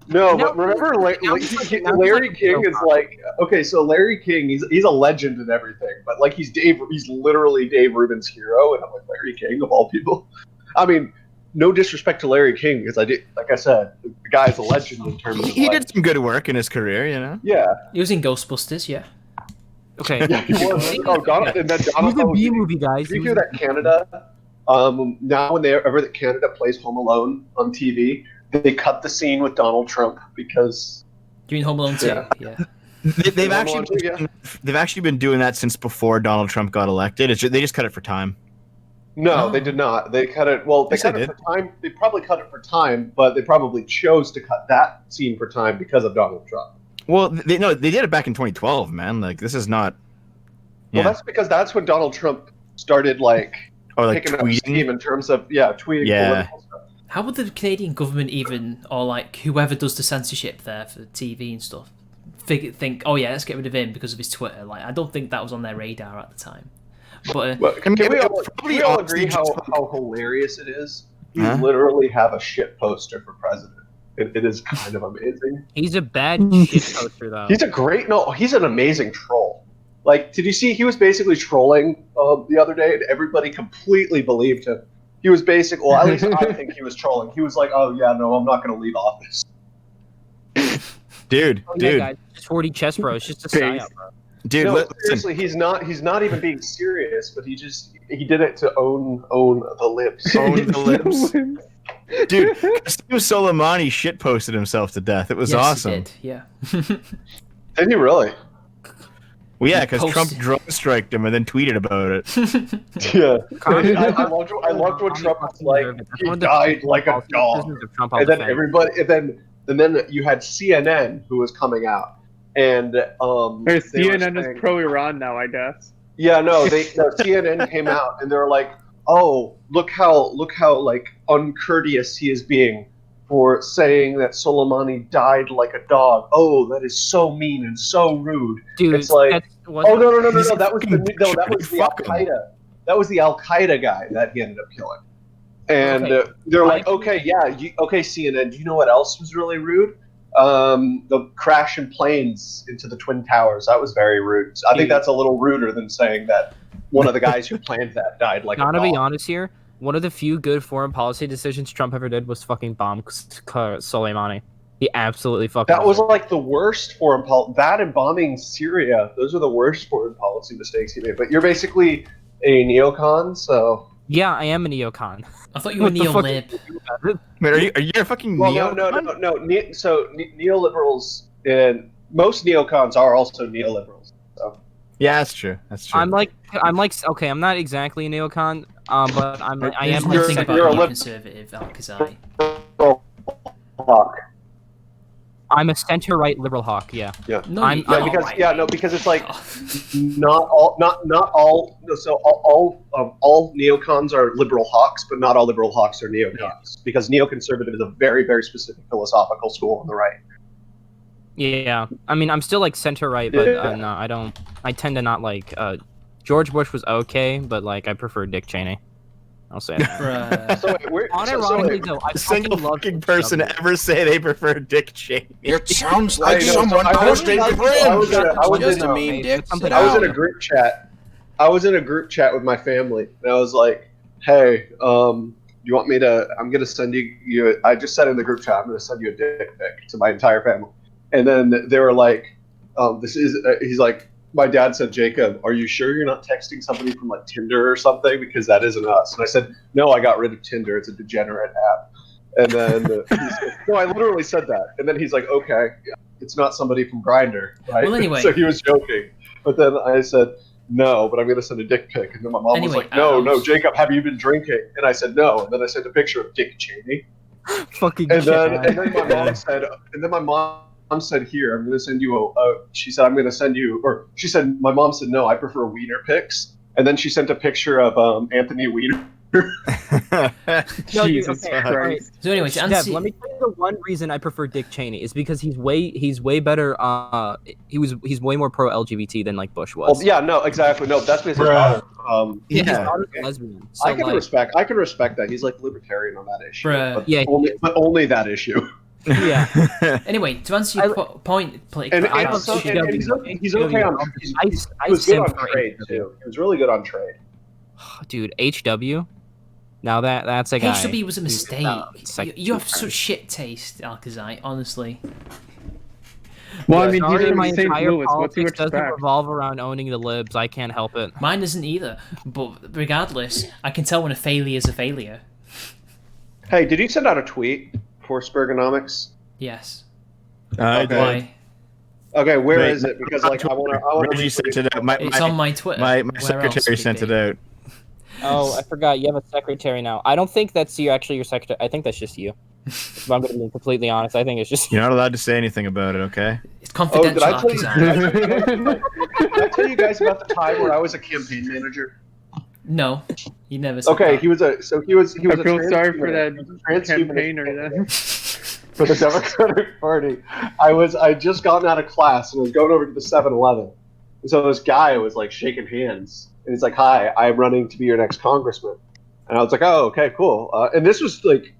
no. But remember, Larry King is like okay. So Larry King, he's a legend and everything, but like he's literally Dave Rubin's hero, and I'm like Larry King of all people. I mean, no disrespect to Larry King, because like I said, the guy's a legend in terms of He like, did some good work in his career, you know. yeah. He was in Ghostbusters, yeah. Okay. Yeah, he was. Oh, Donald, and then He's Donald. a B movie, guys. Did you hear that Canada? Now whenever that Canada plays Home Alone on TV, they cut the scene with Donald Trump because Do you mean Home Alone 2? Yeah. Yeah. They've Home actually Alone 2, yeah. they've actually been doing that since before Donald Trump got elected. They just cut it for time. No, Oh. they did not. They cut it. Well, they Yes, cut they it for time. They probably cut it for time, but they probably chose to cut that scene for time because of Donald Trump. Well, they did it back in 2012, man. Like this is not. Well, that's because that's when Donald Trump started like picking up steam tweeting. in terms of tweeting political stuff. How would the Canadian government even, or like whoever does the censorship there for TV and stuff, think, oh yeah, let's get rid of him because of his Twitter? Like, I don't think that was on their radar at the time. But But can we all agree how hilarious it is? You Huh? literally have a shit poster for president. It is kind of amazing. He's a bad shit poster, though. He's an amazing troll. Like, did you see he was basically trolling the other day, and everybody completely believed him. He was well, at least I think he was trolling. He was like, "Oh yeah, no, I'm not going to leave office." dude. Oh, yeah, guys, it's 40 chess bro. It's just a psyop, bro. Dude, no, listen. seriously, he's not even being serious, but he did it to own the libs. Own the libs. Dude, Kasim Soleimani shit posted himself to death. It was yes, awesome. he did, yeah. Did he really? Well, yeah, because Post- Trump drone striked him and then tweeted about it. Yeah. I loved when Trump was like, he died like a dog. And then everybody, and then you had CNN who was coming out, and CNN is pro-Iran now, I guess. Yeah, no, CNN came out and they were like, "Oh, look how like uncourteous he is being for saying that Soleimani died like a dog. Oh, that is so mean and so rude." Dude, it's like, no. That was the Al Qaeda. That was the Al Qaeda guy that he ended up killing. And they're like, okay, CNN. Do you know what else was really rude? The crash in planes into the Twin Towers. That was very rude. I think that's a little ruder than saying that one of the guys who planned that died like a dog. Gotta be honest here. One of the few good foreign policy decisions Trump ever did was fucking bomb Soleimani. He absolutely fucking. That was like the worst foreign policy. That and bombing Syria. Those are the worst foreign policy mistakes he made. But you're basically a neocon, so Yeah, I am a neocon. I thought you were What the fuck neo-lib. Wait, are you a fucking well, neo? no. So neoliberals and most neocons are also neoliberals. So Yeah, that's true. That's true. I'm like, okay, I'm not exactly a neocon, but I There's am nothing like, about you're a you lib- conservative, Alkazai. fuck. I'm a center-right liberal hawk. Yeah. Yeah. No, I'm- you're because alright. because it's like not all no, so all neocons are liberal hawks, but not all liberal hawks are neocons because neoconservative is a very very specific philosophical school on the right. Yeah. I mean, I'm still like center-right, but Yeah. no, I don't. I tend to not like. George Bush was okay, but like I prefer Dick Cheney. I'll say that. Bruh. So wait, we're Unironically, though, I A single fucking love fucking person HW. ever say they prefer Dick Cheney. It sounds I like know, someone I was- posting I was in a- I was just in a a- mean dick. Sit I was in a down. group chat. I was in a group chat with my family, and I was like, "Hey, you want me to? I'm gonna send you. I just said in the group chat, I'm gonna send you a dick pic to my entire family." And then they were like, "This is." He's like, "My dad said, Jacob, are you sure you're not texting somebody from like Tinder or something? Because that isn't us." And I said, "No, I got rid of Tinder. It's a degenerate app." And then he said, "No, I literally said that." And then he's like, "Okay, it's not somebody from Grindr, right?" Well, anyway. So he was joking. But then I said, "No, but I'm going to send a dick pic." And then my mom Anyway, was like, "No, Alex. Jacob, have you been drinking?" And I said, "No." And then I sent a picture of Dick Cheney. Fucking And then, shit. and then my mom said, "Here, I'm going to send you she said, I'm going to send you," or she said, my mom said, "No, I prefer wiener pics." And then she sent a picture of Anthony Weiner. No, dude, Jesus okay, Christ. alright. So anyway, to Dev, answer... let me tell you the one reason I prefer Dick Cheney is because he's way better. He's way more pro LGBT than like Bush was. Well, yeah, no, exactly. No, that's because His Yeah. daughter's a lesbian. So I can respect that. He's like libertarian on that issue. Bruh. But Yeah, only that issue. yeah. Anyway, to answer your point, And Alex, also- he's okay on. He was good on trade too. He was really good on trade. Dude, HW. Now that's a guy. HW was a mistake. It's like You have such shit taste, Alkazai, honestly. Well, I mean, he's Sorry, from my St. entire Louis. What do you politics doesn't expect? revolve around owning the libs. I can't help it. Mine isn't either, but regardless, I can tell when a failure is a failure. Hey, did you send out a tweet for Spergonomics? Yes. I did. Why? Okay, where Wait, is it? Because like I want to. Reggie sent it out. It's on my Twitter. My Where secretary else would sent be? it out. Oh, I forgot. You have a secretary now. I don't think that's your secretary. I think that's just you. If I'm going to be completely honest, I think it's just You're not allowed to say anything about it, okay? It's confidential, I tell you- Alkazai. Did I tell you guys about the time where I was a campaign manager? No, you never said Okay, that. he was a I a feel sorry for transhumanist. that campaigner then. For the Democratic Party. I just gotten out of class and was going over to the 7-Eleven. And so this guy was like shaking hands. And he's like, "Hi, I'm running to be your next congressman." And I was like, "Oh, okay, cool." And this was like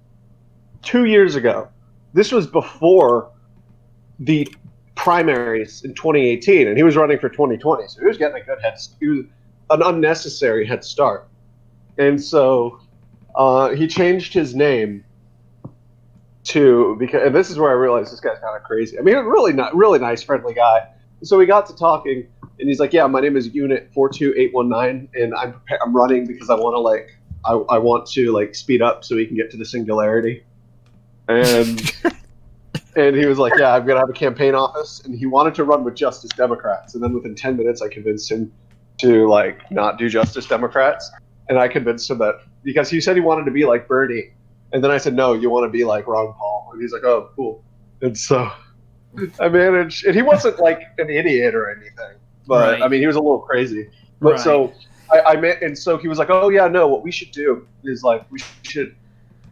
2 years ago. This was before the primaries in 2018. And he was running for 2020. So he was getting a good he was an unnecessary head start. And so he changed his name and this is where I realized this guy's kind of crazy. I mean, really nice, friendly guy. So we got to talking, and he's like, "Yeah, my name is Unit 42819, and I'm running because I want to speed up so we can get to the singularity." And and he was like, "Yeah, I'm gonna have a campaign office," and he wanted to run with Justice Democrats. And then within 10 minutes, I convinced him to like not do Justice Democrats, and I convinced him that because he said he wanted to be like Bernie. And then I said, "No, you want to be like Ron Paul." And he's like, "Oh, cool." And so I managed, and he wasn't like an idiot or anything, but Right. I mean, he was a little crazy. But Right. so I met, and so he was like, "Oh yeah, no, what we should do is like, we should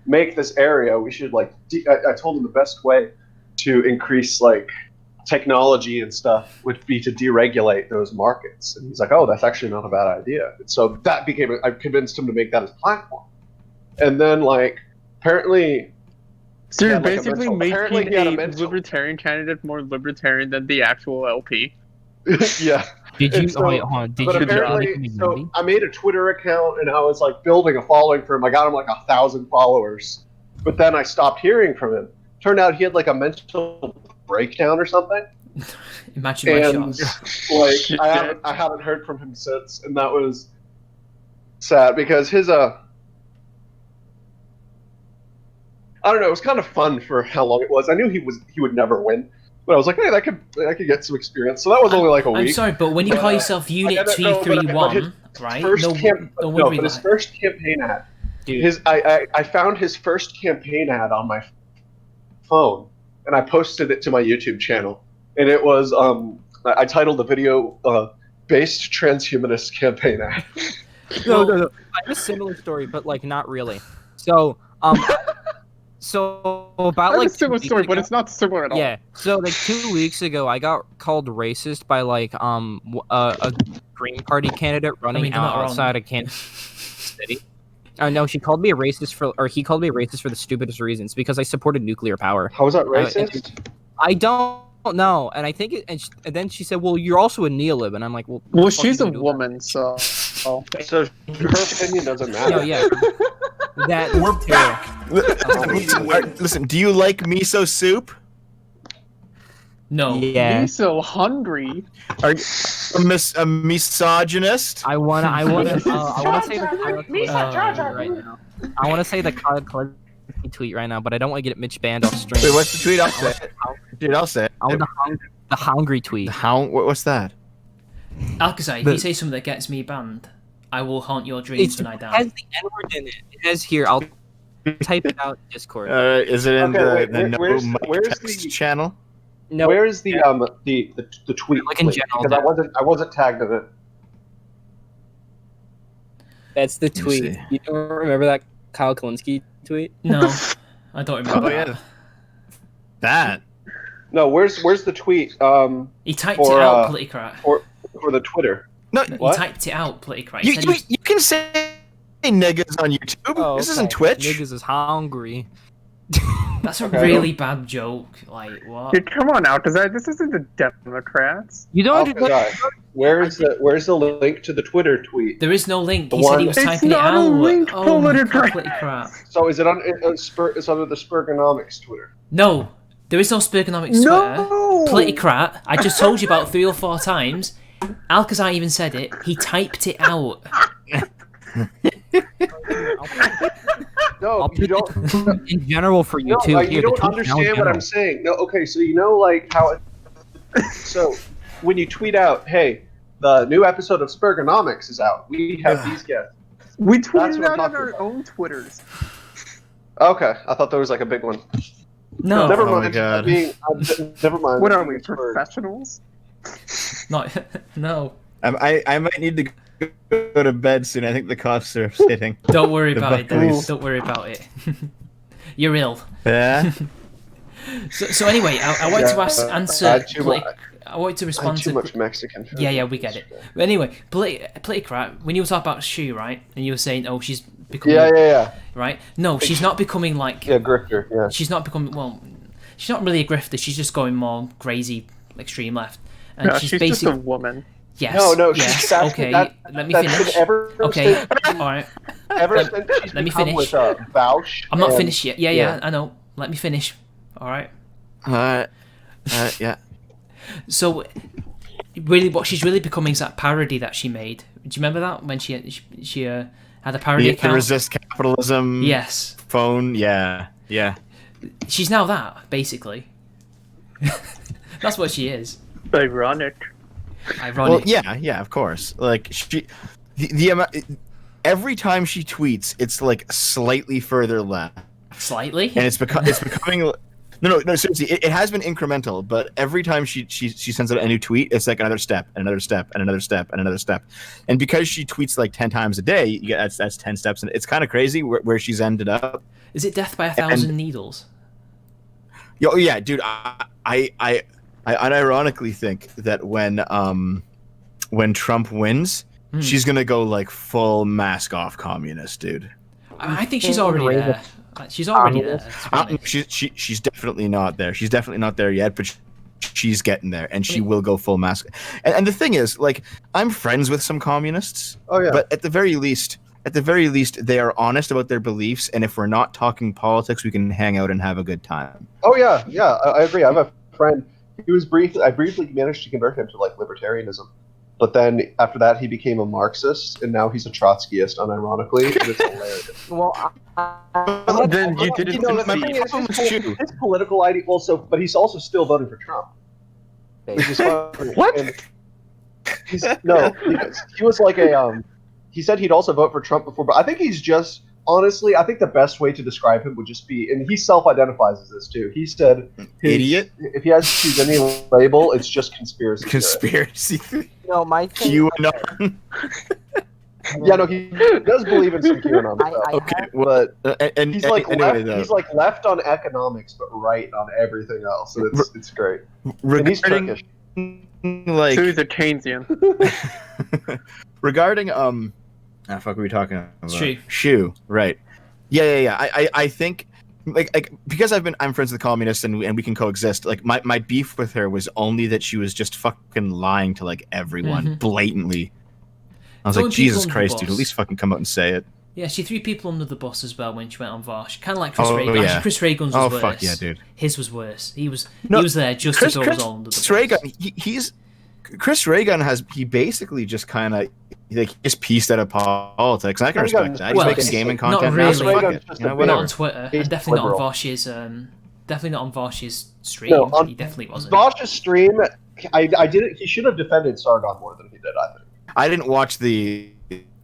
make this area, we should like, I told him the best way to increase like technology and stuff would be to deregulate those markets." And he's like, "Oh, that's actually not a bad idea." And so that became, I convinced him to make that his platform. And then like, apparently, So he you're had, like, a basically apparently making he had a mental- libertarian candidate more libertarian than the actual LP. yeah. Did And you? so- wait, hold on. Did But you apparently, make me so naughty? I made a Twitter account and I was like building a following for him. I got him like 1,000 followers, but then I stopped hearing from him. Turned out he had like a mental breakdown or something, Imagine my and shots. like I haven't heard from him since. And that was sad because his I don't know. It was kind of fun for how long it was. I knew he would never win, but I was like, hey, I could get some experience. So that was only like a week. I'm sorry, but when you call yourself Unit 231, right? But his first campaign ad, dude. I found his first campaign ad on my phone, and I posted it to my YouTube channel, and it was I titled the video "Based Transhumanist Campaign Ad." No. I have a similar story, but like not really. So So about I have like a similar story, but it's not similar at all. Yeah. So like 2 weeks ago, I got called racist by like a Green Party candidate running outside of Kansas City. No, he called me a racist for the stupidest reasons because I supported nuclear power. How was that racist? I don't know, and I think and then she said, "Well, you're also a neolib," and I'm like, "Well, she's a woman, so." So her opinion doesn't matter. No, yeah. That Listen, do you like miso soup? No. Yeah. Miso hungry. Are you a misogynist? I wanna say the right now. I wanna say the tweet right now, but I don't want to get Mitch banned off stream. Wait, what's the tweet? I'll say it. Dude, I'll say it. I want the hungry tweet. What's that? Alkazai, if you say something that gets me banned, I will haunt your dreams when I die. It has the N-word in it. It has here. I'll type it out in Discord. Is it in where's the channel? No. Where's the tweet? Like in general. Because I wasn't tagged in it. That's the tweet. You don't remember that Kyle Kalinske tweet? No, I don't remember. Oh yeah. That. No, where's the tweet? He typed it out, Politicrat. For the Twitter. No, he typed it out, Politicrat. You can say niggas on YouTube. Oh, this isn't Twitch. Niggas is hungry. That's a really bad joke. Like what? Dude, come on out, this isn't the Democrats. You don't. Where's the link to the Twitter tweet? There is no link. He said he was typing it out. It's not a link, Politicrat. So is it on? It's under the Spergonomics Twitter. No, there is no Spergonomics Twitter. Politicrat. I just told you about 3 or 4 times. Alkazai even said it. He typed it out. No, you don't. In general, for you too. You don't understand what I'm saying. No, okay, so you know like how. So when you tweet out, "Hey, the new episode of Spergonomics is out. We have these guests." We tweeted out on our own Twitters. Okay, I thought there was like a big one. No, never mind. Oh my God. Never mind. What are we, professionals? No. I might need to go to bed soon. I think the cough syrup's hitting. Don't worry about it, Dennis. Don't worry about it. You're ill. Yeah. So anyway, I wanted to answer. I wanted to respond too much Mexican food. Yeah, we get it. But anyway, Politicrat, when you were talking about Shu, right, and you were saying, "Oh, she's becoming." Yeah. Right? No, she's not becoming like. Yeah, grifter. Yeah. She's not becoming. Well, she's not really a grifter. She's just going more crazy, extreme left. And no, she's basically just a woman. Yes. No. Yes. Okay. Let me finish. Okay. All right. Let me finish. With, Bausch I'm not finished yet. Yeah. I know. Let me finish. All right. Yeah. So, really, what she's really becoming is that parody that she made. Do you remember that when she had a parody account? The Resist Capitalism. Yes. Phone. Yeah. She's now that basically. That's what she is. Ironic. Well, yeah, of course. Like the every time she tweets, it's like slightly further left. Slightly. And it's becoming. No, seriously, it has been incremental, but every time she sends out a new tweet, it's like another step, and another step, and another step, and another step. And because she tweets like 10 times a day, that's 10 steps, and it's kind of crazy where she's ended up. Is it death by 1,000 needles? Yeah, dude, I unironically think that when Trump wins, she's gonna go like full mask off communist, dude. I think she's already there. She's already there. She's definitely not there. She's definitely not there yet, but she's getting there, and she will go full mask. And the thing is, like, I'm friends with some communists. Oh yeah. But at the very least, they are honest about their beliefs, and if we're not talking politics, we can hang out and have a good time. Oh yeah, I agree. I have a friend. I briefly managed to convert him to like libertarianism. But then after that, he became a Marxist, and now he's a Trotskyist, unironically. And it's hilarious. Well, Then you didn't the thing is, his political idea also, but he's also still voting for Trump. Which is funny. What? And he was like a. He said he'd also vote for Trump before, but I think he's just honestly. I think the best way to describe him would just be, and he self-identifies as this too. He said, "Idiot." If he has to choose any label, it's just conspiracy. Conspiracy. No, my thing. QAnon. Yeah, no, he does believe in some QAnon stuff. Okay, but and he's like anyway, left, he's like left on economics, but right on everything else. So it's great. And he's Turkish. Like, so he's a Keynesian. regarding fuck, were we talking about? Shu, right? Yeah. I think like because I'm friends with the communists and we can coexist. Like my beef with her was only that she was just fucking lying to like everyone blatantly. I was like, Jesus Christ, dude! At least fucking come out and say it. Yeah, she threw people under the bus as well when she went on Vosh. Kind of like Chris Reagan. Yeah. Actually, Chris Reagan's was worse. Oh fuck yeah, dude! His was worse. He was there just to throw us all under the bus. Reagan, Chris Reagan he basically just kind of just pieced out of politics. I can respect that. He's making gaming content. Not really. Not on Twitter. And definitely not on Vosh's. Definitely not on Vosh's stream. No, he definitely wasn't. Vosh's stream, I didn't. He should have defended Sargon more than he did. I think. I didn't watch the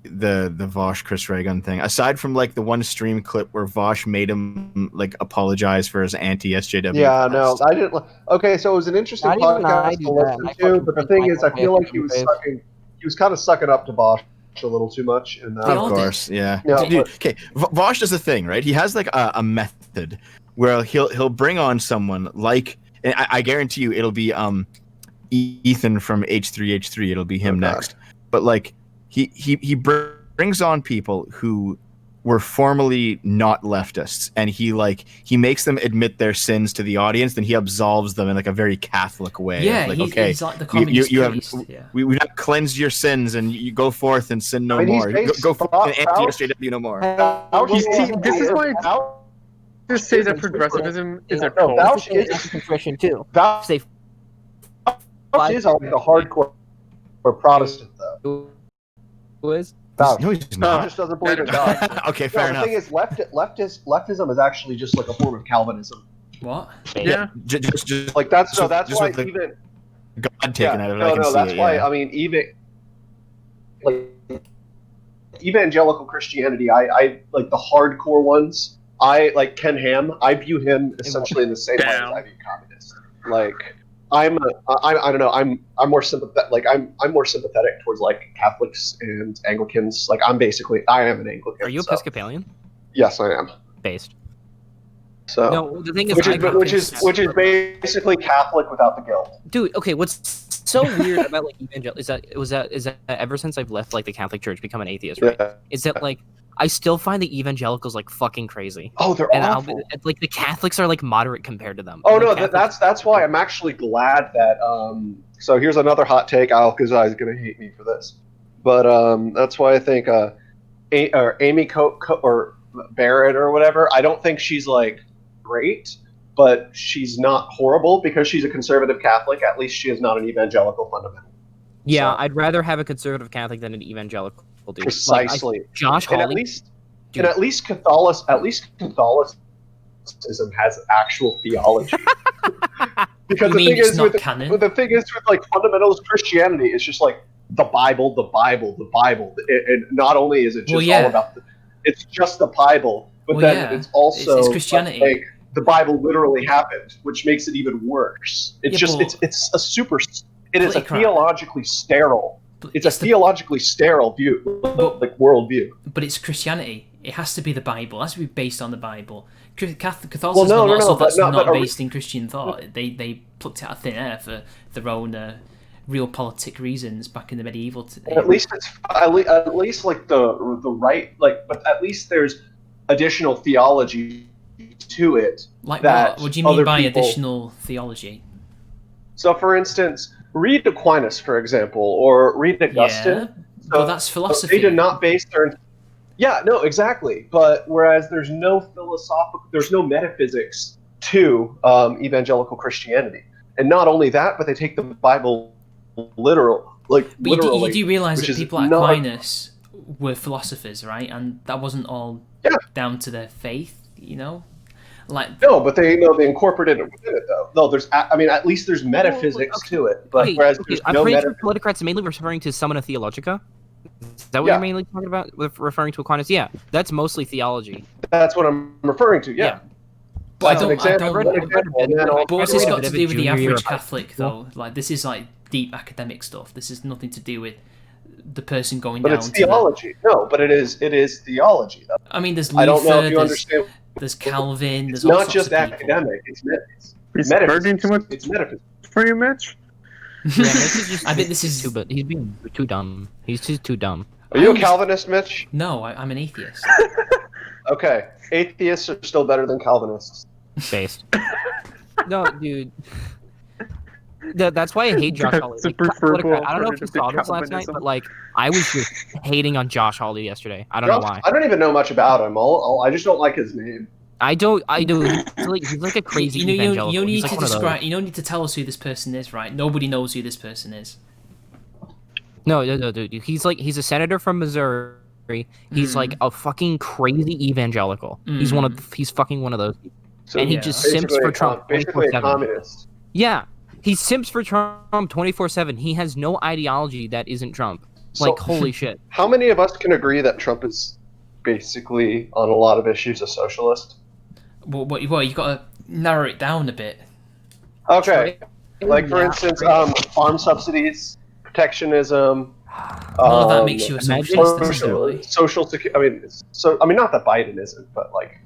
Vosh Chris Reagan thing. Aside from like the one stream clip where Vosh made him like apologize for his anti-SJW. Yeah, no, I didn't. Okay, so it was an interesting podcast to listen to, but the thing is, I feel like he was kind of sucking up to Vosh a little too much. And of course, yeah. Dude, okay, Vosh does a thing, right? He has like a method where he'll bring on someone like, and I guarantee you it'll be Ethan from H3H3. It'll be him next. But like he brings on people who were formerly not leftists, and he makes them admit their sins to the audience, then he absolves them in like a very Catholic way. Yeah, like, he's like the communist priest. We've not cleansed your sins, and you go forth and sin no more. Go forth and anti-SJW no more. This is why just say that progressivism is a cult. Vouch is Christian too. Vouch is like the hardcore Protestant though. Who is? Vouch. No, he's not. He just doesn't believe in God. Okay, fair enough. The thing is, leftism is actually just like a form of Calvinism. What? Yeah. Just like that's why even God taken out of it. No, that's why. I mean, even like evangelical Christianity, I like the hardcore ones. I like Ken Ham. I view him essentially in the same way as I view communists. Like. I don't know. I'm more sympathetic. Like I'm more sympathetic towards like Catholics and Anglicans. Like I am an Anglican. Are you Episcopalian? Yes, I am. Based. So no, the thing is, which is basically Catholic without the guilt. Dude, okay. What's so weird about like evangelical is that ever since I've left like the Catholic Church, become an atheist, right? Yeah. Is that like I still find the evangelicals like fucking crazy. Oh, they're awful. Like the Catholics are like moderate compared to them. Oh no, that's why I'm actually glad that. So here's another hot take. Because is gonna hate me for this, but that's why I think Amy or Barrett or whatever. I don't think she's like great, but she's not horrible because she's a conservative Catholic. At least she is not an evangelical fundamental. Yeah, so, I'd rather have a conservative Catholic than an evangelical. Dude. Precisely. Like, Josh Hawley. And at least Catholicism has actual theology. Because the thing is with like fundamentalist Christianity, it's just like the Bible. And not only is it just all about it's just the Bible, but then it's also it's Christianity. Like, the Bible literally happened, which makes it even worse. It's it is a theologically sterile. It's a theologically sterile view, like worldview. But it's Christianity. It has to be the Bible. It has to be based on the Bible. Catholicism that's not based in Christian thought. They plucked it out of thin air for their own realpolitik reasons back in the medieval. At least like the right, like, but at least there's additional theology to it. Like that what do you mean by additional theology? So, for instance, read Aquinas, for example, or read Augustine. Yeah, but that's philosophy. They did not base their... Yeah, no, exactly. But whereas there's no metaphysics to evangelical Christianity. And not only that, but they take the Bible literal. like But literally. you do realize which that is people like not- Aquinas were philosophers, right? And that wasn't all down to their faith, you know? Like No, but they incorporated it within it though. No, at least there's metaphysics to it. But whereas there's I'm no pretty sure Politicrat's mainly referring to Summum Theologica. Is that what you're mainly talking about with referring to Aquinas? Yeah, that's mostly theology. That's what I'm referring to. Yeah. But That's an example. But what's this got to do with the junior year average of high Catholic, though? Like, this is like deep academic stuff. This is nothing to do with the person going But down. it's theology. No, but it is theology. Though. I mean, there's Luther, I don't know if you understand. There's Calvin. It's There's all not sorts just of people. academic. It's metaphysics. He's Metaphysics. burning too much It's metaphysics. for you, Mitch. Yeah, I think this is he's being too dumb. He's just too dumb. Are you a Calvinist, Mitch? No, I'm an atheist. Okay, atheists are still better than Calvinists. Based. No, dude. That's why I hate Josh Hawley. Like, I don't know if you saw this last night, but like I was just hating on Josh Hawley yesterday. I don't know why. I don't even know much about him. I just don't like his name. I do. He's like a crazy evangelical. You need He's to like one of describe. those. You don't need to tell us who this person is, right? Nobody knows who this person is. No, dude. He's a senator from Missouri. He's like a fucking crazy evangelical. He's fucking one of those people. So, and he just simps for Trump. Basically a communist. Yeah, he simps for Trump 24/7. He has no ideology that isn't Trump. Like, holy shit. How many of us can agree that Trump is basically, on a lot of issues, a socialist? Well, you got to narrow it down a bit. Okay. Like, for instance, farm subsidies, protectionism. None of that makes you a socialist, necessarily. Social security. I mean, not that Biden isn't, but like,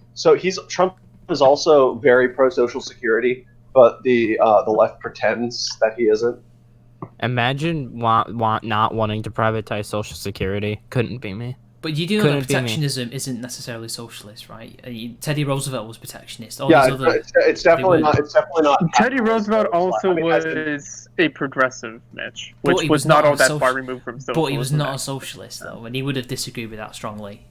Trump is also very pro social security, but the left pretends that he isn't. Imagine not wanting to privatize Social Security. Couldn't be me. But you do know that protectionism isn't necessarily socialist, right? Teddy Roosevelt was protectionist. It's definitely not. It's definitely not. Teddy Roosevelt also was a progressive, Mitch, which was not all that far removed from socialism. But he was not a socialist, though, and he would have disagreed with that strongly.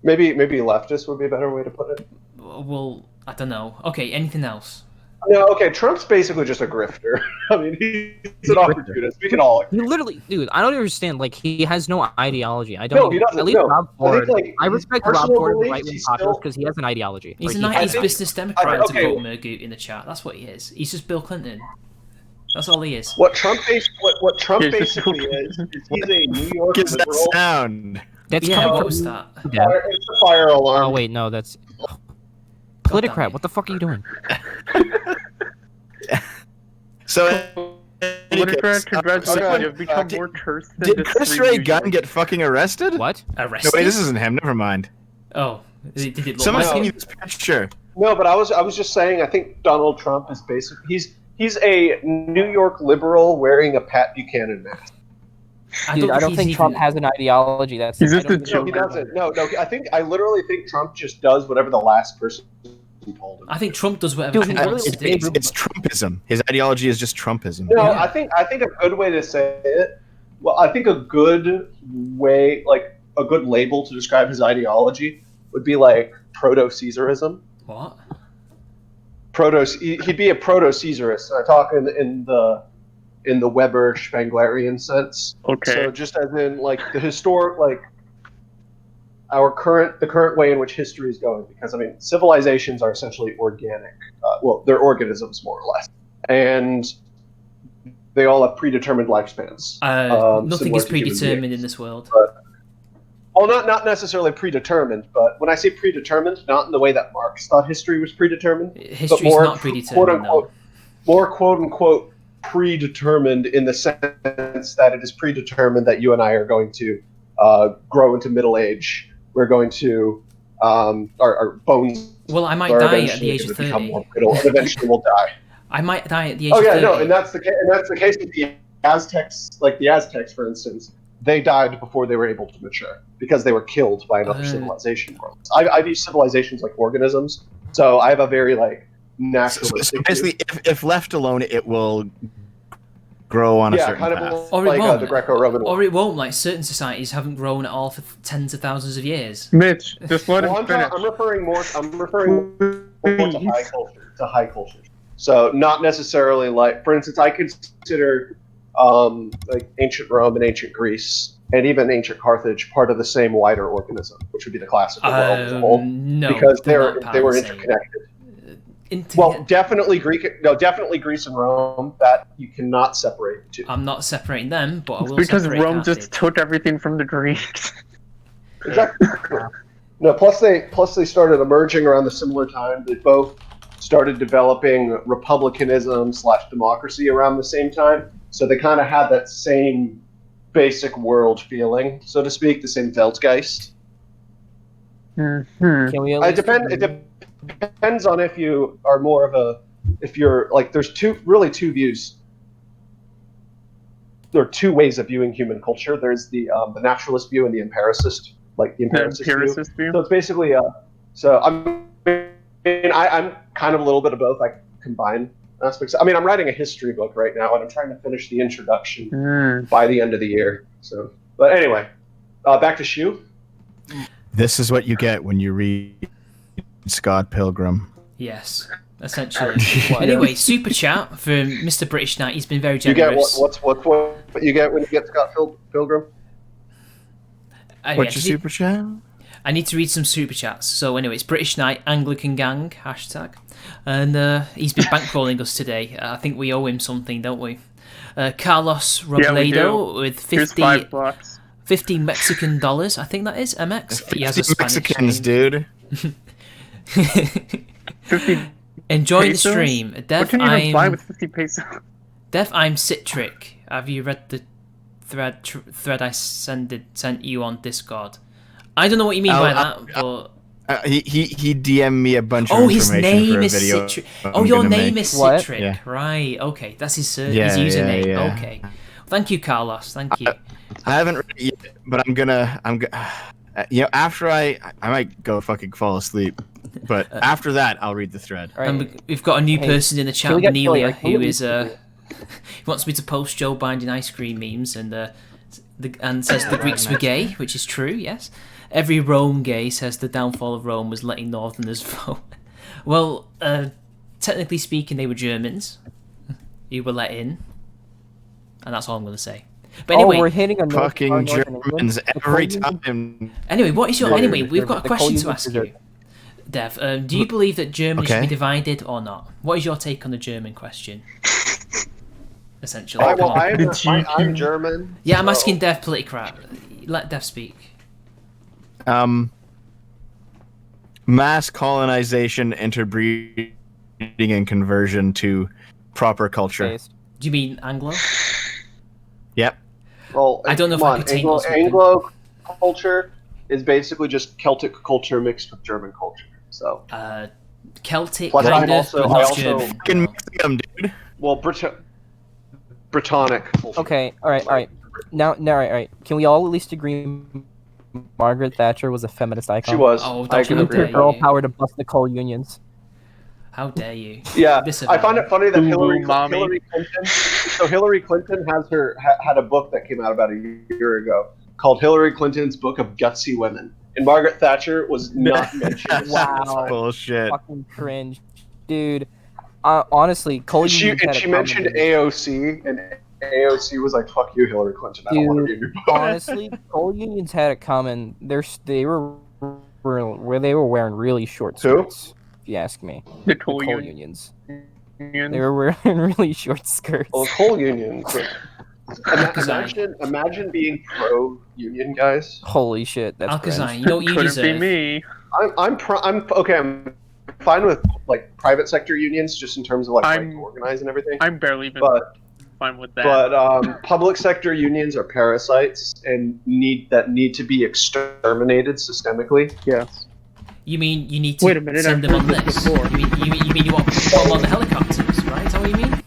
Maybe leftist would be a better way to put it. Well, I don't know. Okay, anything else? No, okay, Trump's basically just a grifter. I mean, he's an opportunist. We can all agree. He literally, dude, I don't understand. Like, he has no ideology. I don't. No, he doesn't. At least Rob Ford. I respect Rob Ford, right wing populist, because he has an ideology. He's a 90s business Democrat to quote Mergoot in the chat. That's what he is. He's just Bill Clinton. That's all he is. What Trump basically is he's a New York Gives that liberal. sound. That's what was that? It's a fire alarm. Oh wait, no, that's Politicrat. What the fuck are you doing? So, Politicrat, congratulations. You've become more terse than did Chris Ray Gunn get fucking arrested? What? Arrested? No, wait, this isn't him. Never mind. Oh, did it look Someone like sent you this picture. No, but I was just saying. I think Donald Trump is basically he's a New York liberal wearing a Pat Buchanan mask. I don't think Trump has an ideology. That's he's just a no, he doesn't. No. I literally think Trump just does whatever the last person told him. I think Trump does whatever. It's Trumpism. His ideology is just Trumpism. No, yeah. I think a good way to say it. Well, I think a good way, like a good label to describe his ideology, would be like proto-Caesarism. What? He'd be a proto-Caesarist. I talk in the Weber Spenglerian sense. Okay. So just as in like the historic, like the current way in which history is going, because I mean civilizations are essentially organic. Well, they're organisms more or less, and they all have predetermined lifespans. Nothing is predetermined in this world. Well, not necessarily predetermined, but when I say predetermined, not in the way that Marx thought history was predetermined. History is not predetermined, more quote unquote predetermined in the sense that it is predetermined that you and I are going to grow into middle age. We're going to our bones. Well, I might die at the age of 30. And eventually we'll die. I might die at the age of 30. Oh yeah, no, and that's the case with the Aztecs. Like the Aztecs, for instance, they died before they were able to mature because they were killed by another civilization. I view civilizations like organisms, so I have a very like naturalistic. So basically, if left alone, it will grow on a certain kind path. of like the Greco-Roman. Or it won't. Like certain societies haven't grown at all for tens of thousands of years. Mitch, just let him finish. I'm referring more to high culture. So not necessarily like, for instance, I consider like ancient Rome and ancient Greece, and even ancient Carthage, part of the same wider organism, which would be the classical world as a whole? No, because they they're were not the same. interconnected. Well, definitely Greece and Rome, that you cannot separate the two. I'm not separating them, but I will because separate Rome Carthage. just took everything from the Greeks. Exactly. No, plus they started emerging around the similar time. They both started developing republicanism / democracy around the same time. So they kind of had that same basic world feeling, so to speak, the same Weltgeist. Mm-hmm. Can we at It least depends on if you are more of if you're like, there's two views. There are two ways of viewing human culture. There's the naturalist view and the empiricist, view. So it's basically I'm kind of a little bit of both. I combine aspects. I mean, I'm writing a history book right now, and I'm trying to finish the introduction by the end of the year. So, but anyway, back to Shu. This is what you get when you read Scott Pilgrim. Yes, essentially. Anyway, super chat from Mr. British Knight. He's been very generous. You get what you get when you get Scott Pilgrim? What's your super chat? I need to read some super chats. So anyway, it's British Knight Anglican Gang #, and he's been bankrolling us today. I think we owe him something, don't we? Carlos Robledo with 50 Mexican dollars. I think that is MX. He has a Spanish Mexicans, name. Dude. Enjoying the stream. What can you even buy with 50 pesos? Dev, I'm Citric. Have you read the thread I sent you on Discord? I don't know what you mean by that, but he DM'd me a bunch of oh, information his name for a is video. Citric. Oh, your name is Citric, Yeah. right? Okay, that's his username. Yeah. Okay, thank you, Carlos. Thank you. I haven't read it yet, but I'm gonna after I might go fucking fall asleep, but after that I'll read the thread. Right. And we've got a new person in the chat, Benelia, who is he wants me to post Joe binding ice cream memes and says the Greeks were gay, which is true. Yes, every Rome gay says the downfall of Rome was letting Northerners vote. Well, technically speaking, they were Germans who were let in, and that's all I'm going to say. But anyway, we're hitting a fucking Germans every time. Anyway, we've got a question to ask you, Dev. Do you believe that Germany should be divided or not? What is your take on the German question? Essentially. I'm German. Yeah, I'm asking Dev Politicrat. Let Dev speak. Mass colonization, interbreeding, and conversion to proper culture. Do you mean Anglo? Yep. Well, I don't know if I could take those with Anglo culture is basically just Celtic culture mixed with German culture. So Celtic, plus kind of, but not German. Fucking mixing them, dude. Well, Britannic culture. Okay, all right. Now, all right. Can we all at least agree Margaret Thatcher was a feminist icon? She was. Oh, I can agree. Girl power to bust the coal unions. How dare you? Yeah, I find it funny that Hillary Clinton. So Hillary Clinton had a book that came out about a year ago called Hillary Clinton's Book of Gutsy Women, and Margaret Thatcher was not mentioned. Wow, bullshit. Fucking cringe, dude. Honestly, coal unions. She mentioned AOC, and AOC was like, "Fuck you, Hillary Clinton. I don't want to be in your book." Honestly, coal unions had it coming. They were wearing really short skirts. If you ask me, The coal unions. They were wearing really short skirts. Well, coal unions. Imagine being pro-union, guys. Holy shit, that's Alcazar, you know what you Couldn't deserve. be me. I'm fine with like private sector unions, just in terms of like right to organize and everything. I'm barely even fine with that. But public sector unions are parasites and need to be exterminated systemically. Yes. You mean you need to Wait a minute, send I've them on heard this this? before. You mean you want to put them on the helicopters, right? Is that what you mean?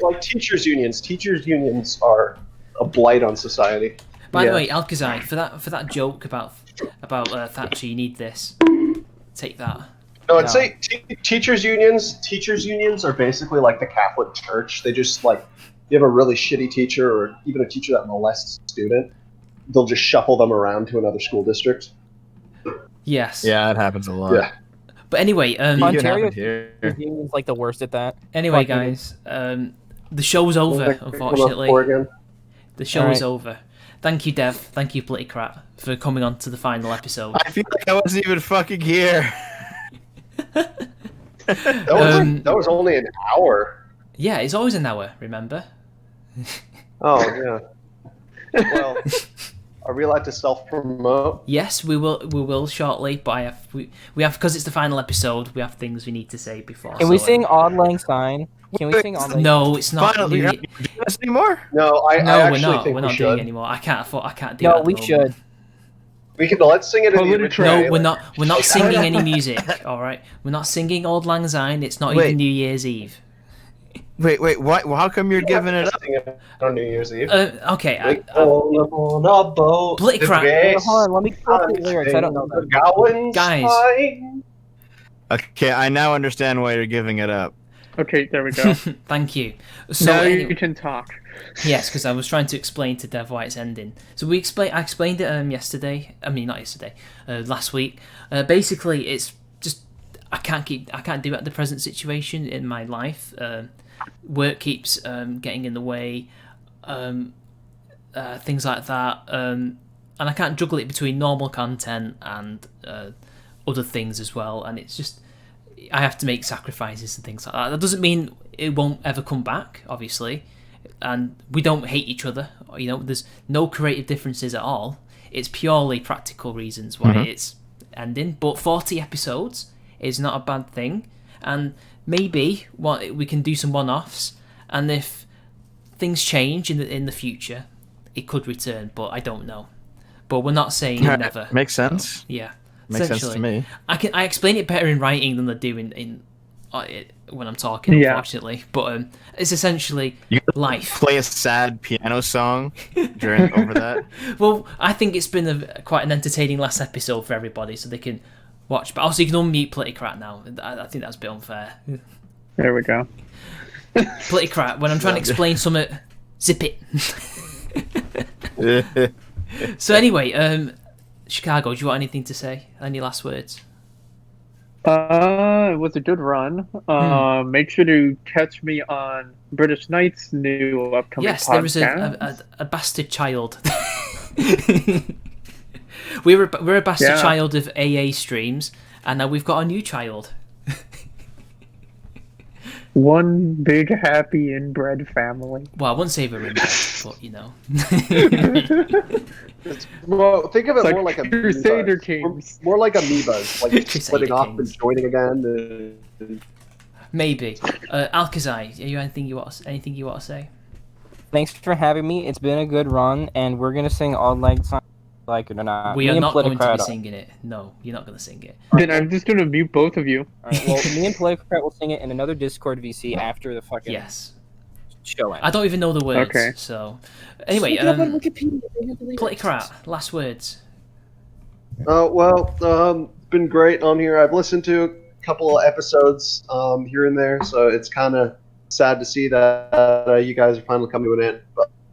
like teachers unions. Teachers unions are a blight on society. By the way, Alcazar, for that joke about Thatcher, you need this. Take that. No, I'd say teachers unions are basically like the Catholic Church. They just like, you have a really shitty teacher or even a teacher that molests a student, they'll just shuffle them around to another school district. Yes. Yeah, it happens a lot. Yeah. But anyway, Ontario union's like the worst at that. Anyway, guys, the show's over, unfortunately. The show is over. Thank you, Dev. Thank you, Politicrat, for coming on to the final episode. I feel like I wasn't even fucking here. That was only an hour. Yeah, it's always an hour, remember? Oh, yeah. Well, are we allowed to self-promote? Yes, we will shortly, but we have, because it's the final episode, we have things we need to say before. Can we sing Auld Lang Syne? Can we sing Auld Lang Syne? No, it's not. Finally, you're not doing this anymore? No, I actually we're not. think We're we not should. doing it anymore. I can't do it. No, at the we moment. should. We can let's sing it in the original. No, we're not. We're not singing any music. All right, we're not singing Auld Lang Syne. It's not even New Year's Eve. Wait, why? How come you're giving it up? Sing it on New Year's Eve. Okay. On a boat. Politicrat. Hold on, let me quote the lyrics. I don't know that. Guys. Okay, I now understand why you're giving it up. Okay, there we go. Thank you. So now anyway, you can talk. Yes, because I was trying to explain to Dev why it's ending. So I explained it yesterday. I mean, not yesterday. Last week. Basically, it's just I can't do it at the present situation in my life. Work keeps getting in the way. Things like that. And I can't juggle it between normal content and other things as well. And it's just I have to make sacrifices and things like that. That doesn't mean it won't ever come back, obviously. And we don't hate each other. You know, there's no creative differences at all. It's purely practical reasons why it's ending. But 40 episodes is not a bad thing. And maybe we can do some one-offs. And if things change in the future, it could return. But I don't know. But we're not saying never. Makes sense. Yeah. Makes sense to me. I explain it better in writing than I do in when I'm talking, unfortunately. But it's essentially life. Play a sad piano song over that. Well, I think it's been quite an entertaining last episode for everybody, so they can watch. But also, you can unmute Politicrat now. I think that's a bit unfair. There we go. Politicrat, when I'm trying to explain something, zip it. So anyway, Chicago, do you want anything to say? Any last words? It was a good run. Make sure to catch me on British Knight's new upcoming podcast. Yes, there was a bastard child. we're a bastard child of AA streams, and now we've got a new child. One big happy inbred family. Well, I wouldn't say we're inbred, but you know. Well, think of it more like a Crusader Kings. More like amoebas, like splitting off and joining again. Maybe. Alkazai, anything you want to say? Thanks for having me. It's been a good run, and we're gonna sing Auld Lang Syne, like it or not. We are not going to be singing it. No, you're not going to sing it. Then I'm just going to mute both of you. All right, well, me and Politicrat will sing it in another Discord VC after the fucking show ends. I don't even know the words. Okay. So, anyway, Politicrat, last words. Been great on here. I've listened to a couple of episodes here and there, so it's kind of sad to see that you guys are finally coming to an end.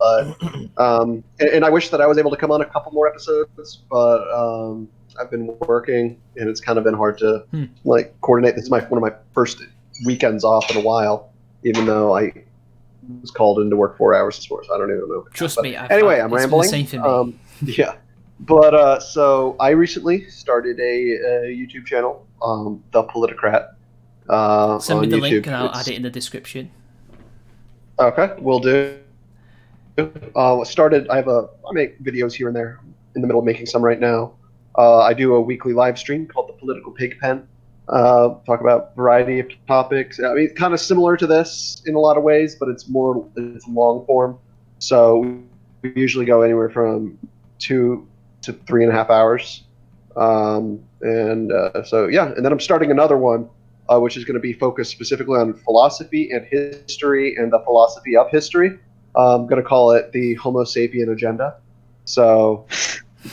And I wish that I was able to come on a couple more episodes, but I've been working, and it's kind of been hard to coordinate. This is one of my first weekends off in a while, even though I was called in to work 4 hours this morning, so I don't even know. Trust me. I'm rambling. It's the same for me. Yeah. But so I recently started a YouTube channel, The Politicrat. Send me on the YouTube. link and I'll add it in the description. Okay, will do. I make videos here and there. In the middle of making some right now. I do a weekly live stream called The Political Pigpen. Talk about a variety of topics. I mean, kind of similar to this in a lot of ways, but it's long form. So we usually go anywhere from 2 to 3.5 hours. And then I'm starting another one, which is going to be focused specifically on philosophy and history and the philosophy of history. I'm going to call it the Homo Sapien Agenda. So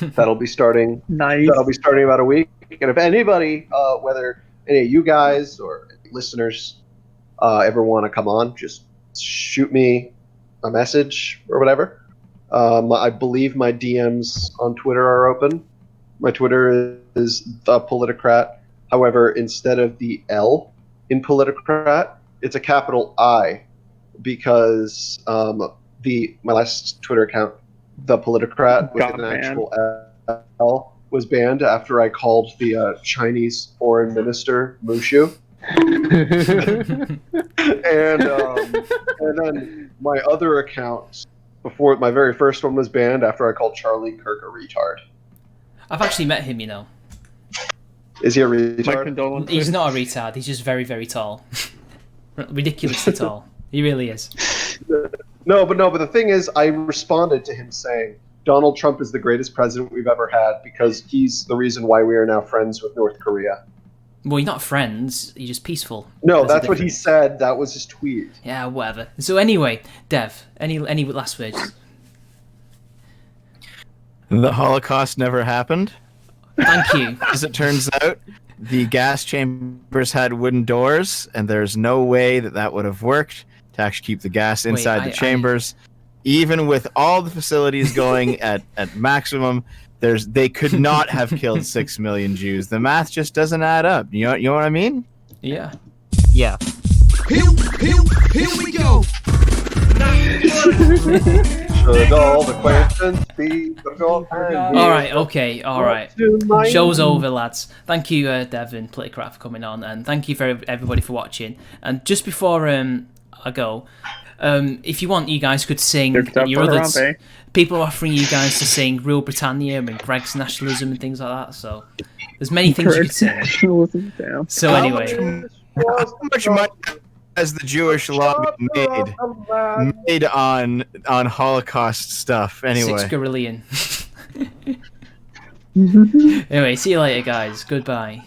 that'll be starting. Nice. That'll be starting about a week. And if anybody, whether any of you guys or listeners, ever want to come on, just shoot me a message or whatever. I believe my DMs on Twitter are open. My Twitter is The Politicrat. However, instead of the L in Politicrat, it's a capital I because my last Twitter account, the Politicrat with Got an banned. actual L, was banned after I called the Chinese foreign minister Mushu. And then my other account, before my very first one, was banned after I called Charlie Kirk a retard. I've actually met him, you know. Is he a My retard? condolences. He's not a retard. He's just very, very tall. Ridiculously tall. He really is. No, but the thing is, I responded to him saying, Donald Trump is the greatest president we've ever had because he's the reason why we are now friends with North Korea. Well, you're not friends. You're just peaceful. No, that's what he said. That was his tweet. Yeah, whatever. So anyway, Dev, any last words? The Holocaust never happened. Thank you. As it turns out, the gas chambers had wooden doors, and there's no way that would have worked to actually keep the gas inside the chambers. Even with all the facilities going at maximum, they could not have killed 6 million Jews. The math just doesn't add up. You know what I mean? Yeah. Yeah. Here we go. Should all the questions be forgotten? All right, okay, all right. Show's over, lads. Thank you, Dev and Politicrat, for coming on, and thank you for everybody for watching. And just before I go, if you want, you guys could sing your others. People are offering you guys to sing Rule Britannia and Greg's Nationalism and things like that. So there's many things you could sing. So anyway, how much money has the Jewish lobby made on Holocaust stuff? Anyway, 6 gorillion. Anyway, see you later, guys. Goodbye.